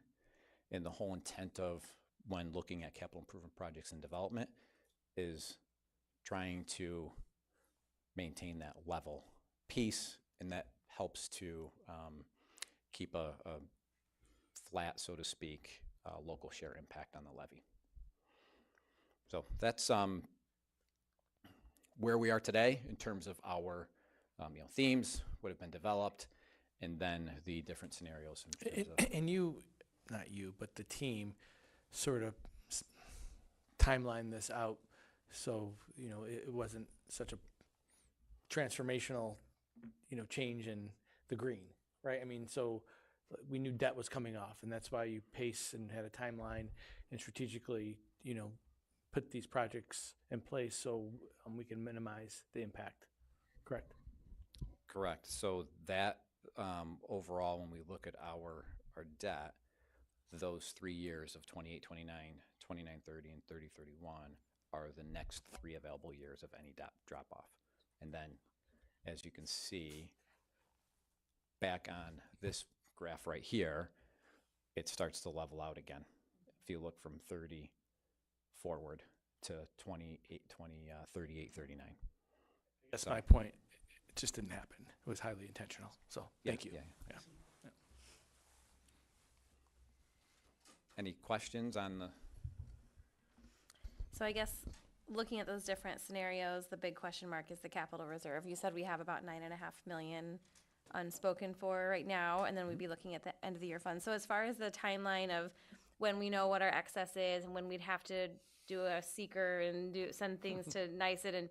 [SPEAKER 14] and the whole intent of when looking at capital improvement projects and development is trying to maintain that level piece, and that helps to keep a flat, so to speak, local share impact on the levy. So that's where we are today in terms of our themes, what have been developed, and then the different scenarios.
[SPEAKER 4] And you, not you, but the team sort of timeline this out so, it wasn't such a transformational, change in the green, right? I mean, so we knew debt was coming off, and that's why you pace and had a timeline and strategically, put these projects in place so we can minimize the impact. Correct?
[SPEAKER 14] Correct. So that overall, when we look at our debt, those 3 years of 28, 29, 29, 30, and 30, 31 are the next 3 available years of any drop off. And then, as you can see, back on this graph right here, it starts to level out again. If you look from 30 forward to 28, 38, 39.
[SPEAKER 4] That's my point. It just didn't happen. It was highly intentional. So thank you.
[SPEAKER 14] Yeah.
[SPEAKER 4] Yeah.
[SPEAKER 14] Any questions on the?
[SPEAKER 9] So I guess looking at those different scenarios, the big question mark is the capital reserve. You said we have about 9.5 million unspoken for right now, and then we'd be looking at the end of the year fund. So as far as the timeline of when we know what our excess is and when we'd have to do a seeker and send things to NICET and,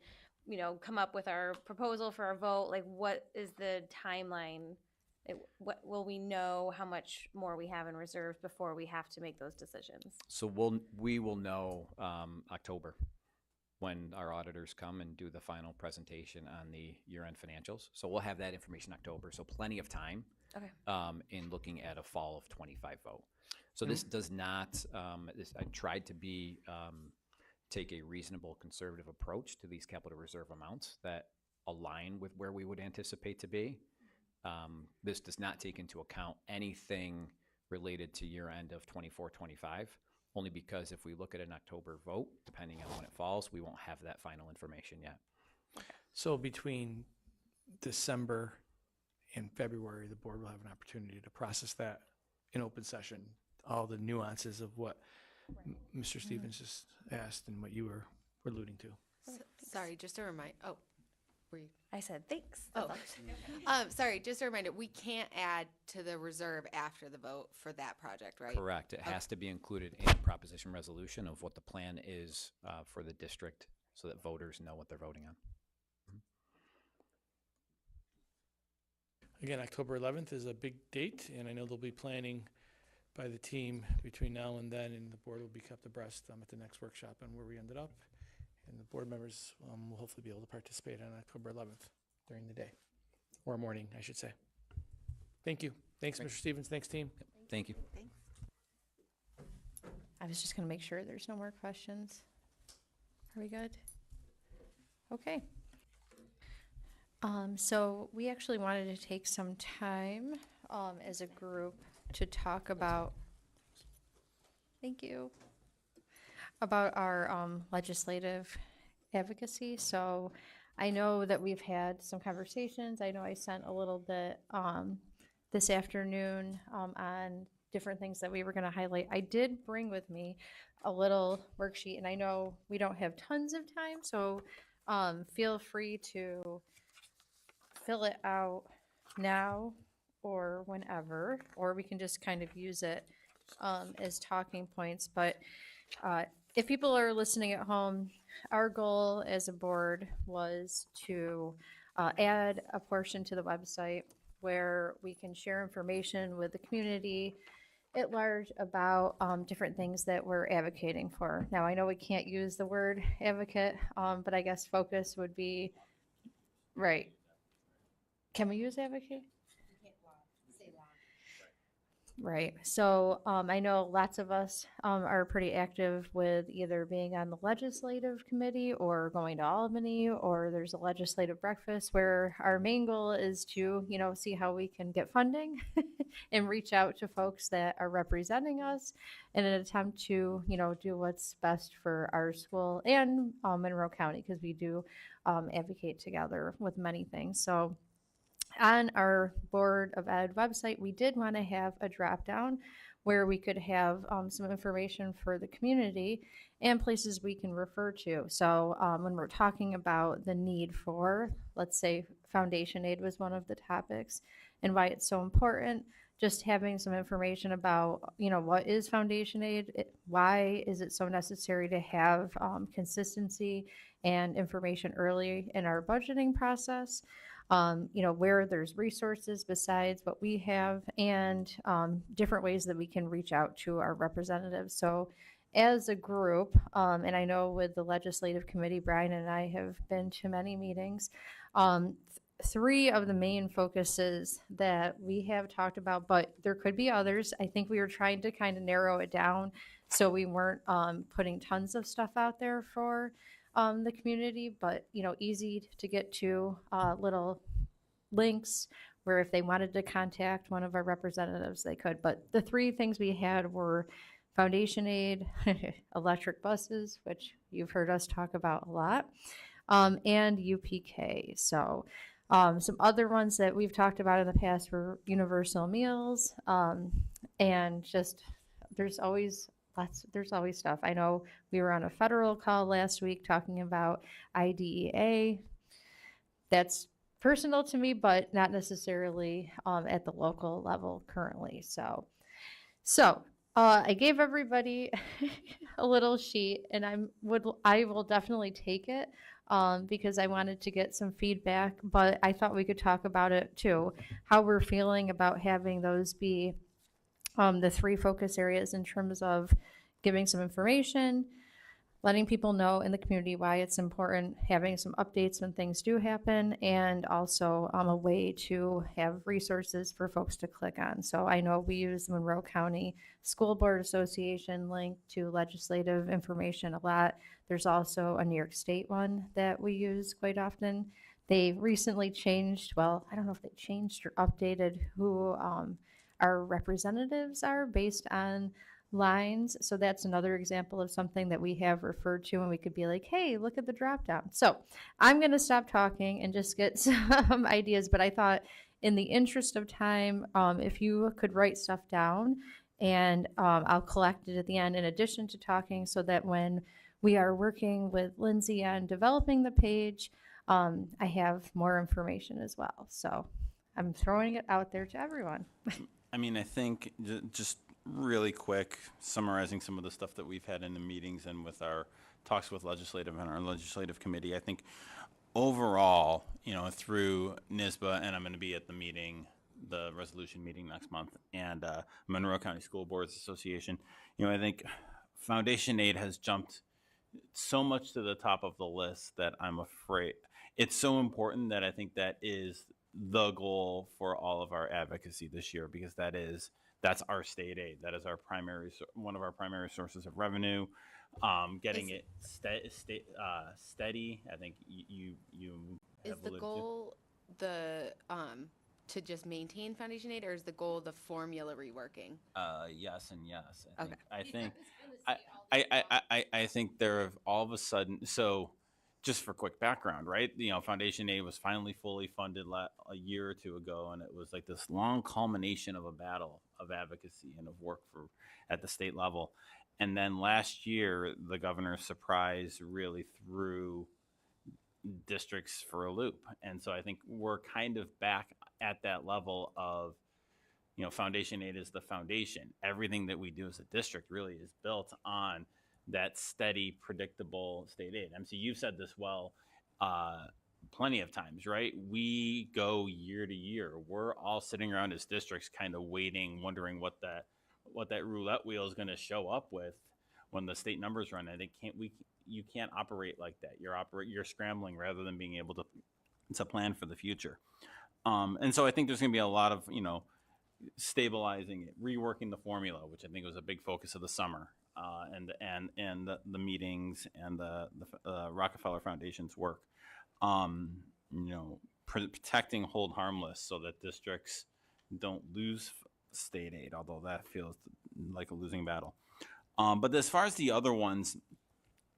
[SPEAKER 9] you know, come up with our proposal for our vote, like what is the timeline? What will we know how much more we have in reserve before we have to make those decisions?
[SPEAKER 14] So we will know October when our auditors come and do the final presentation on the year-end financials. So we'll have that information October. So plenty of time in looking at a fall of 25 vote. So this does not. I tried to take a reasonable conservative approach to these capital reserve amounts that align with where we would anticipate to be. This does not take into account anything related to year end of 24-25, only because if we look at an October vote, depending on when it falls, we won't have that final information yet.
[SPEAKER 4] So between December and February, the board will have an opportunity to process that in open session, all the nuances of what Mr. Stevens just asked and what you were alluding to.
[SPEAKER 7] Sorry, just a reminder. Oh, were you?
[SPEAKER 9] I said thanks.
[SPEAKER 7] Oh, sorry, just a reminder. We can't add to the reserve after the vote for that project, right?
[SPEAKER 14] Correct. It has to be included in the proposition resolution of what the plan is for the district so that voters know what they're voting on.
[SPEAKER 4] Again, October 11th is a big date, and I know they'll be planning by the team between now and then, and the board will be kept abreast at the next workshop on where we ended up. And the board members will hopefully be able to participate on October 11th during the day, or morning, I should say. Thank you. Thanks, Mr. Stevens. Thanks, team.
[SPEAKER 14] Thank you.
[SPEAKER 7] Thanks.
[SPEAKER 1] I was just going to make sure there's no more questions. Are we good? Okay. So we actually wanted to take some time as a group to talk about, thank you, about our legislative advocacy. So I know that we've had some conversations. I know I sent a little bit this afternoon on different things that we were going to highlight. I did bring with me a little worksheet, and I know we don't have tons of time, so feel free to fill it out now or whenever, or we can just kind of use it as talking points. But if people are listening at home, our goal as a board was to add a portion to the website where we can share information with the community at large about different things that we're advocating for. Now, I know we can't use the word advocate, but I guess focus would be, right. Can we use advocate? Right. So I know lots of us are pretty active with either being on the legislative committee or going to Albany, or there's a legislative breakfast where our main goal is to, you know, see how we can get funding and reach out to folks that are representing us in an attempt to, you know, do what's best for our school and Monroe County, because we do advocate together with many things. So on our Board of Ed website, we did want to have a drop down where we could have some information for the community and places we can refer to. So when we're talking about the need for, let's say, foundation aid was one of the topics and why it's so important, just having some information about, you know, what is foundation aid, why is it so necessary to have consistency and information early in our budgeting process. You know, where there's resources besides what we have, and different ways that we can reach out to our representatives. So as a group, and I know with the legislative committee, Brian and I have been to many meetings, three of the main focuses that we have talked about, but there could be others. I think we were trying to kind of narrow it down so we weren't putting tons of stuff out there for the community, but easy to get to, little links where if they wanted to contact one of our representatives, they could. But the three things we had were foundation aid, electric buses, which you've heard us talk about a lot, and UPK. So some other ones that we've talked about in the past were universal meals, and just there's always stuff. I know we were on a federal call last week talking about IDEA. That's personal to me, but not necessarily at the local level currently. So I gave everybody a little sheet, and I will definitely take it because I wanted to get some feedback. But I thought we could talk about it too, how we're feeling about having those be the three focus areas in terms of giving some information, letting people know in the community why it's important, having some updates when things do happen, and also a way to have resources for folks to click on. So I know we use the Monroe County School Board Association link to legislative information a lot. There's also a New York State one that we use quite often. They recently changed, well, I don't know if they changed or updated who our representatives are based on lines. So that's another example of something that we have referred to, and we could be like, hey, look at the drop down. So I'm going to stop talking and just get some ideas. But I thought in the interest of time, if you could write stuff down, and I'll collect it at the end in addition to talking, so that when we are working with Lindsay on developing the page, I have more information as well. So I'm throwing it out there to everyone.
[SPEAKER 8] I mean, I think just really quick, summarizing some of the stuff that we've had in the meetings and with our talks with legislative and our legislative committee, I think overall, through NISBA, and I'm going to be at the meeting, the resolution meeting next month, and Monroe County School Boards Association, I think foundation aid has jumped so much to the top of the list that I'm afraid it's so important that I think that is the goal for all of our advocacy this year, because that's our state aid. That is our one of our primary sources of revenue. Getting it steady. I think you
[SPEAKER 7] is the goal to just maintain foundation aid, or is the goal the formula reworking?
[SPEAKER 8] Yes and yes.
[SPEAKER 7] Okay.
[SPEAKER 8] I think there have all of a sudden. So, just for quick background, right? Foundation aid was finally fully funded a year or two ago, and it was like this long culmination of a battle of advocacy and of work at the state level. And then last year, the governor's surprise really threw districts for a loop. And so I think we're kind of back at that level of, foundation aid is the foundation. Everything that we do as a district really is built on that steady, predictable state aid. MC, you've said this well plenty of times, right? We go year to year. We're all sitting around as districts kind of waiting, wondering what that roulette wheel is going to show up with when the state numbers run. And you can't operate like that. You're scrambling rather than being able to plan for the future. And so I think there's going to be a lot of, stabilizing it, reworking the formula, which I think was a big focus of the summer, and the meetings and the Rockefeller Foundation's work. Protecting hold harmless so that districts don't lose state aid, although that feels like a losing battle. But as far as the other ones,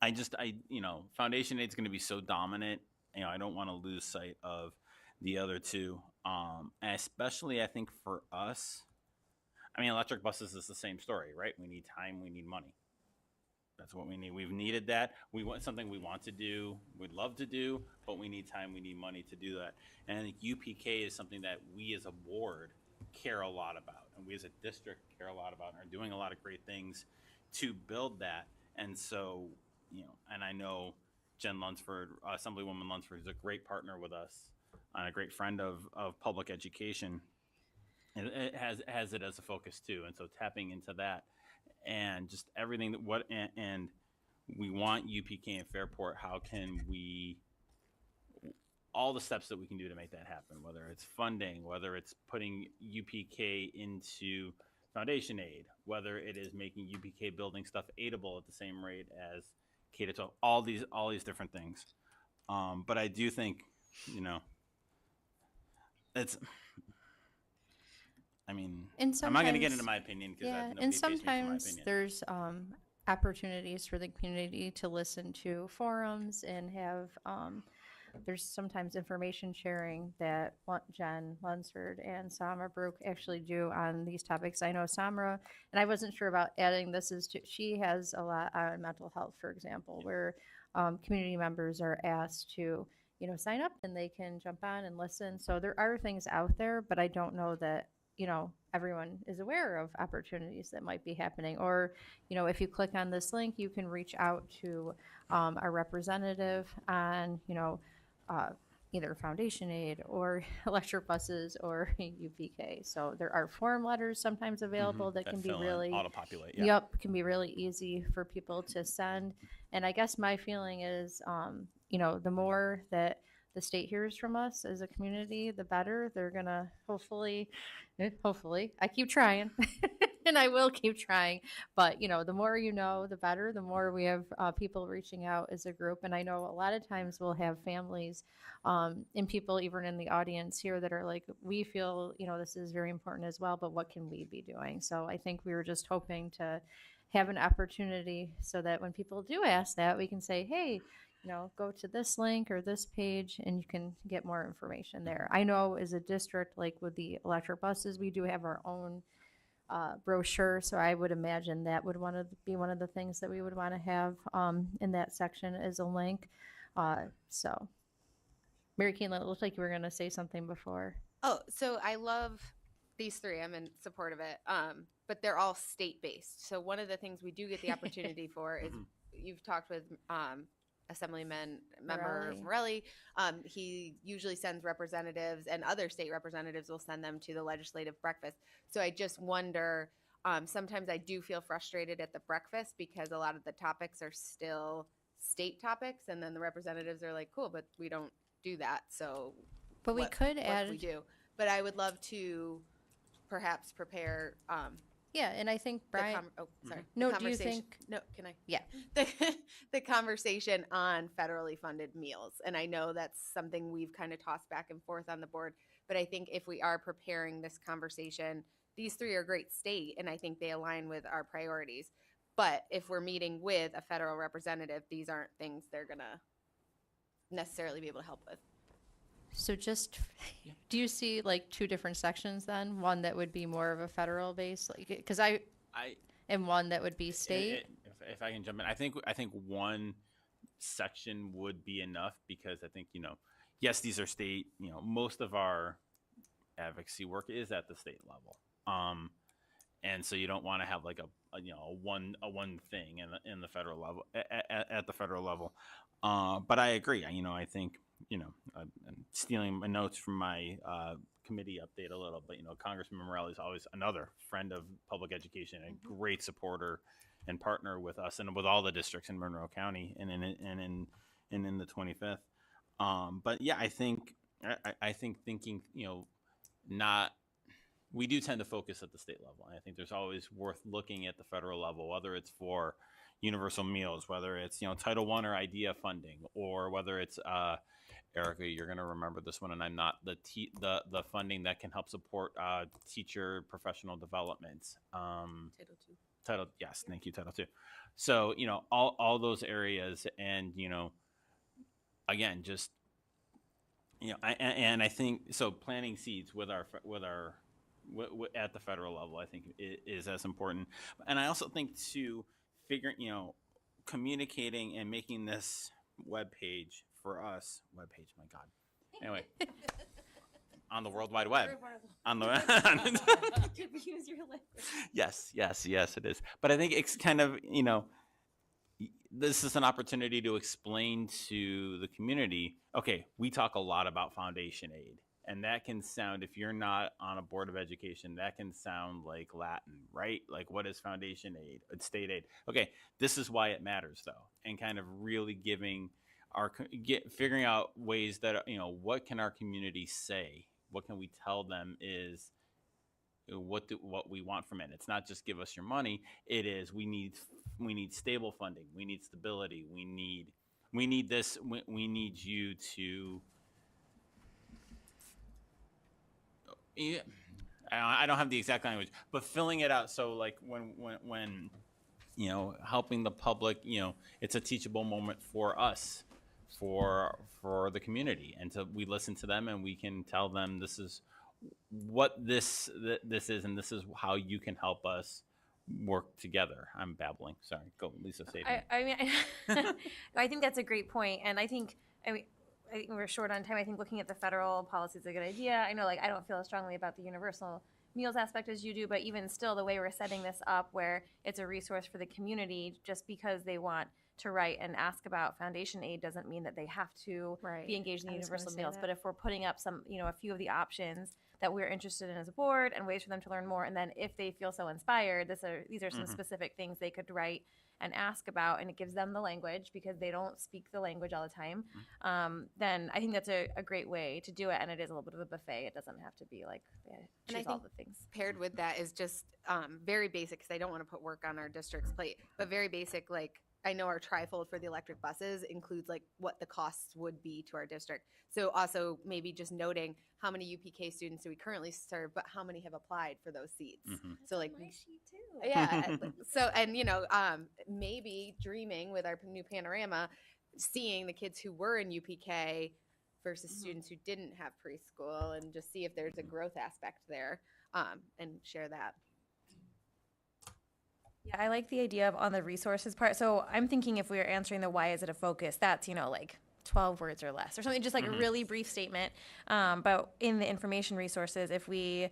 [SPEAKER 8] foundation aid is going to be so dominant. I don't want to lose sight of the other two. Especially, I think for us, electric buses is the same story, right? We need time, we need money. That's what we need. We've needed that. We want something we want to do, we'd love to do, but we need time, we need money to do that. And I think UPK is something that we as a board care a lot about, and we as a district care a lot about, and are doing a lot of great things to build that. And so, and I know Jen Lunsford, Assemblywoman Lunsford, is a great partner with us and a great friend of public education. And it has it as a focus too. And so tapping into that and just everything and we want UPK and Fairport. How can we all the steps that we can do to make that happen, whether it's funding, whether it's putting UPK into foundation aid, whether it is making UPK building stuff aidable at the same rate as K to 12, all these different things. But I do think, you know, I mean,
[SPEAKER 1] And
[SPEAKER 8] I'm not going to get
[SPEAKER 1] sometimes-
[SPEAKER 8] into my opinion because
[SPEAKER 1] Yeah,
[SPEAKER 8] nobody
[SPEAKER 1] and
[SPEAKER 8] pays me for my
[SPEAKER 1] sometimes
[SPEAKER 8] opinion.
[SPEAKER 1] there's opportunities for the community to listen to forums and have, there's sometimes information sharing that Jen Lunsford and Samra Brook actually do on these topics. I know Samra, and I wasn't sure about adding this, she has a lot on mental health, for example, where community members are asked to, you know, sign up and they can jump on and listen. So there are things out there, but I don't know that, you know, everyone is aware of opportunities that might be happening. Or, you know, if you click on this link, you can reach out to our representative on, you know, either foundation aid or electric buses or UPK. So there are form letters sometimes available that can be
[SPEAKER 8] fill in,
[SPEAKER 1] really
[SPEAKER 8] auto-populate, yeah.
[SPEAKER 1] Yep, can be really easy for people to send. And I guess my feeling is, you know, the more that the state hears from us as a community, the better. They're gonna hopefully, I keep trying, and I will keep trying. But you know, the more you know, the better. The more we have people reaching out as a group, and I know a lot of times we'll have families and people even in the audience here that are like, we feel, you know, this is very important as well. But what can we be doing? So I think we were just hoping to have an opportunity so that when people do ask that, we can say, hey, you know, go to this link or this page and you can get more information there. I know as a district, like with the electric buses, we do have our own brochure. So I would imagine that would be one of the things that we would want to have in that section as a link. So Mary Caitlin, it looked like you were going to say something before.
[SPEAKER 7] Oh, so I love these three. I'm in support of it. But they're all state-based. So one of the things we do get the opportunity for is you've talked with Assemblyman Member Morelli. He usually sends representatives, and other state representatives will send them to the legislative breakfast. So I just wonder, sometimes I do feel frustrated at the breakfast because a lot of the topics are still state topics, and then the representatives are like, cool, but we don't do that. So
[SPEAKER 1] But we could
[SPEAKER 7] what
[SPEAKER 1] add,
[SPEAKER 7] we do. But I would love to perhaps prepare
[SPEAKER 1] yeah, and I think Brian,
[SPEAKER 7] sorry.
[SPEAKER 1] No,
[SPEAKER 7] The
[SPEAKER 1] do you
[SPEAKER 7] conversation-
[SPEAKER 1] think-
[SPEAKER 7] No, can I?
[SPEAKER 1] Yeah.
[SPEAKER 7] The conversation on federally funded meals. And I know that's something we've kind of tossed back and forth on the board. But I think if we are preparing this conversation, these three are great state, and I think they align with our priorities. But if we're meeting with a federal representative, these aren't things they're going to necessarily be able to help with.
[SPEAKER 1] so just, do you see like two different sections then? One that would be more of a federal base, like, because and one that would be state?
[SPEAKER 8] If I can jump in, I think one section would be enough because I think, you know, yes, these are state, you know, most of our advocacy work is at the state level. And so you don't want to have like a one thing in the federal level at the federal level. But I agree. You know, I think, you know, I'm stealing my notes from my committee update a little, but you know, Congressman Morelli is always another friend of public education, a great supporter and partner with us and with all the districts in Monroe County and in the 25th. But yeah, I think thinking, you know, we do tend to focus at the state level. And I think there's always worth looking at the federal level, whether it's for universal meals, whether it's, you know, Title I or IDEA funding, or whether it's Erica, you're going to remember this one, and I'm not, the funding that can help support teacher professional development. Yes, thank you, Title II. So, you know, all those areas, and, you know, again, just, you know, I think, so planting seeds with our at the federal level, I think is as important. And I also think to you know, communicating and making this webpage for us, my God. Anyway, on the World Wide Web, on the yes, it is. But I think it's kind of, you know, this is an opportunity to explain to the community, okay, we talk a lot about foundation aid. And that can sound, if you're not on a board of education, that can sound like Latin, right? Like, what is foundation aid? It's state aid. Okay, this is why it matters, though, and kind of really giving figuring out ways that, what can our community say? What can we tell them is what we want from it. It's not just give us your money. It is we need stable funding. We need stability. We need this. We need you to. Yeah, I don't have the exact language, but filling it out. So like when helping the public, it's a teachable moment for us, for the community, and we listen to them and we can tell them this is what this is, and this is how you can help us work together. I'm babbling. Sorry. Go, Lisa. Save me.
[SPEAKER 9] I mean, I think that's a great point, and I think we're short on time. I think looking at the federal policy is a good idea. I know, like, I don't feel as strongly about the universal meals aspect as you do, but even still, the way we're setting this up, where it's a resource for the community, just because they want to write and ask about foundation aid doesn't mean that they have to be engaged in the universal meals. But if we're putting up some, a few of the options that we're interested in as a board and ways for them to learn more, and then if they feel so inspired, these are some specific things they could write and ask about, and it gives them the language because they don't speak the language all the time, then I think that's a great way to do it, and it is a little bit of a buffet. It doesn't have to be like choose all the things.
[SPEAKER 7] Paired with that is just very basic, because I don't want to put work on our district's plate, but very basic, like I know our trifold for the electric buses includes like what the costs would be to our district. So also maybe just noting how many UPK students do we currently serve, but how many have applied for those seats. So like, yeah. So, and maybe dreaming with our new panorama, seeing the kids who were in UPK versus students who didn't have preschool, and just see if there's a growth aspect there, and share that.
[SPEAKER 9] Yeah, I like the idea of on the resources part. So I'm thinking if we are answering the why is it a focus, that's, like 12 words or less or something, just like a really brief statement. But in the information resources, if we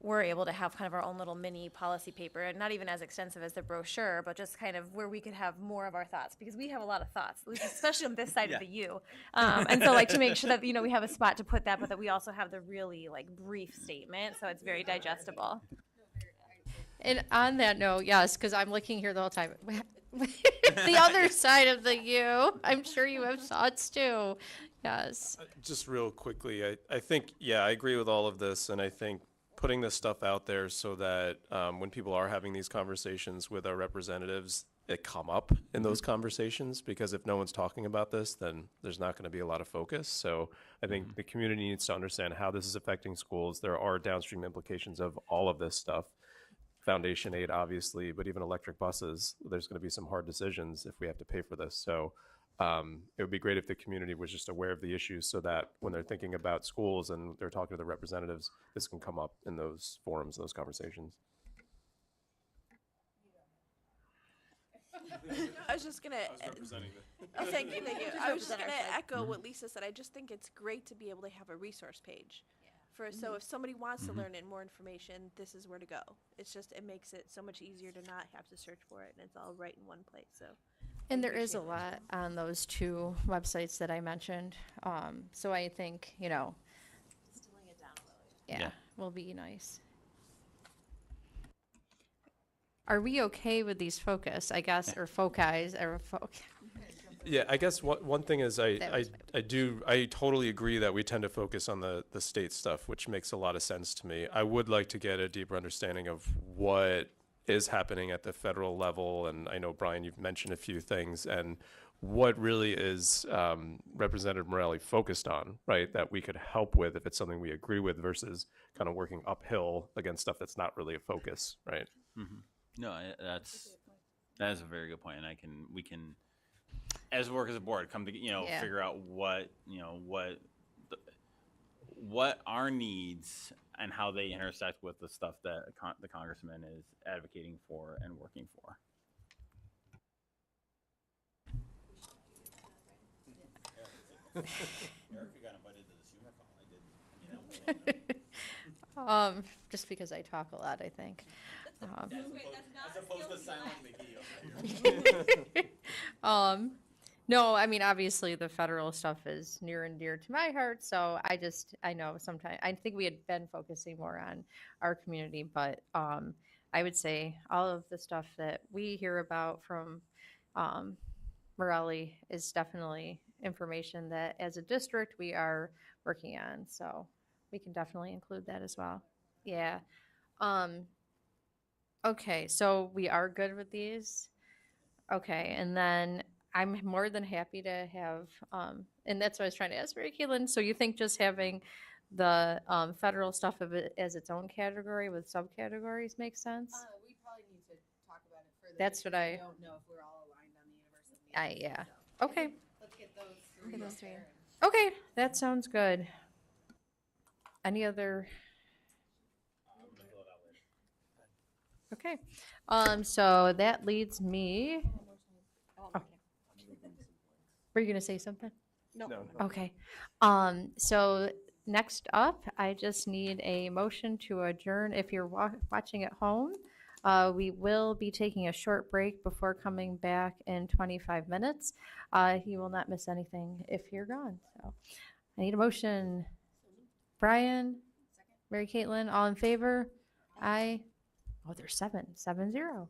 [SPEAKER 9] were able to have kind of our own little mini policy paper, and not even as extensive as the brochure, but just kind of where we could have more of our thoughts, because we have a lot of thoughts, especially on this side of the U. And so like to make sure that, we have a spot to put that, but that we also have the really like brief statement, so it's very digestible.
[SPEAKER 1] And on that note, yes, because I'm looking here the whole time. The other side of the U, I'm sure you have thoughts too. Yes.
[SPEAKER 10] Just real quickly, I think, I agree with all of this, and I think putting this stuff out there so that when people are having these conversations with our representatives, it come up in those conversations, because if no one's talking about this, then there's not going to be a lot of focus. So I think the community needs to understand how this is affecting schools. There are downstream implications of all of this stuff. Foundation aid, obviously, but even electric buses, there's going to be some hard decisions if we have to pay for this. So it would be great if the community was just aware of the issues, so that when they're thinking about schools and they're talking to the representatives, this can come up in those forums, those conversations.
[SPEAKER 13] I was just gonna.
[SPEAKER 10] representing
[SPEAKER 13] Oh, thank you. I was just gonna echo what Lisa said. I just think it's great to be able to have a resource page. So if somebody wants to learn more information, this is where to go. It makes it so much easier to not have to search for it, and it's all right in one place. So,
[SPEAKER 1] And there is a lot on those two websites that I mentioned. So I think,
[SPEAKER 12] Distilling it down a little.
[SPEAKER 1] yeah, will be nice. Are we okay with these focus, I guess, or foci, or
[SPEAKER 10] Yeah, I guess one thing is
[SPEAKER 1] That was
[SPEAKER 10] I totally agree that we tend to focus on the state stuff, which makes a lot of sense to me. I would like to get a deeper understanding of what is happening at the federal level, and I know, Brian, you've mentioned a few things, and what really is Representative Morelli focused on, right, that we could help with if it's something we agree with, versus kind of working uphill against stuff that's not really a focus, right?
[SPEAKER 8] No, that is a very good point, and we can, as we work as a board, come to figure out what our needs and how they intersect with the stuff that the congressman is advocating for and working for. Erica got invited to the humor call. I didn't.
[SPEAKER 1] just because I talk a lot, I think.
[SPEAKER 8] As opposed to silently.
[SPEAKER 1] No, I mean, obviously the federal stuff is near and dear to my heart, so I know sometimes, I think we had been focusing more on our community, but I would say all of the stuff that we hear about from Morelli is definitely information that as a district we are working on. So we can definitely include that as well. Yeah. Okay, so we are good with these. Okay, and then I'm more than happy to have, and that's what I was trying to ask Mary Keelan. So you think just having the federal stuff of it as its own category with subcategories makes sense?
[SPEAKER 12] We probably need to talk about it further.
[SPEAKER 1] That's what I-
[SPEAKER 12] don't know if we're all aligned on the universal
[SPEAKER 1] Yeah. Okay.
[SPEAKER 12] Let's get those
[SPEAKER 9] Look at those three.
[SPEAKER 1] Okay, that sounds good. Any other? Okay, so that leads me. Oh. Were you gonna say something?
[SPEAKER 10] No.
[SPEAKER 1] Okay, so next up, I just need a motion to adjourn. If you're watching at home, we will be taking a short break before coming back in 25 minutes. You will not miss anything if you're gone, so I need a motion. Brian, Mary Caitlin, all in favor? Aye. Oh, there's 7-0.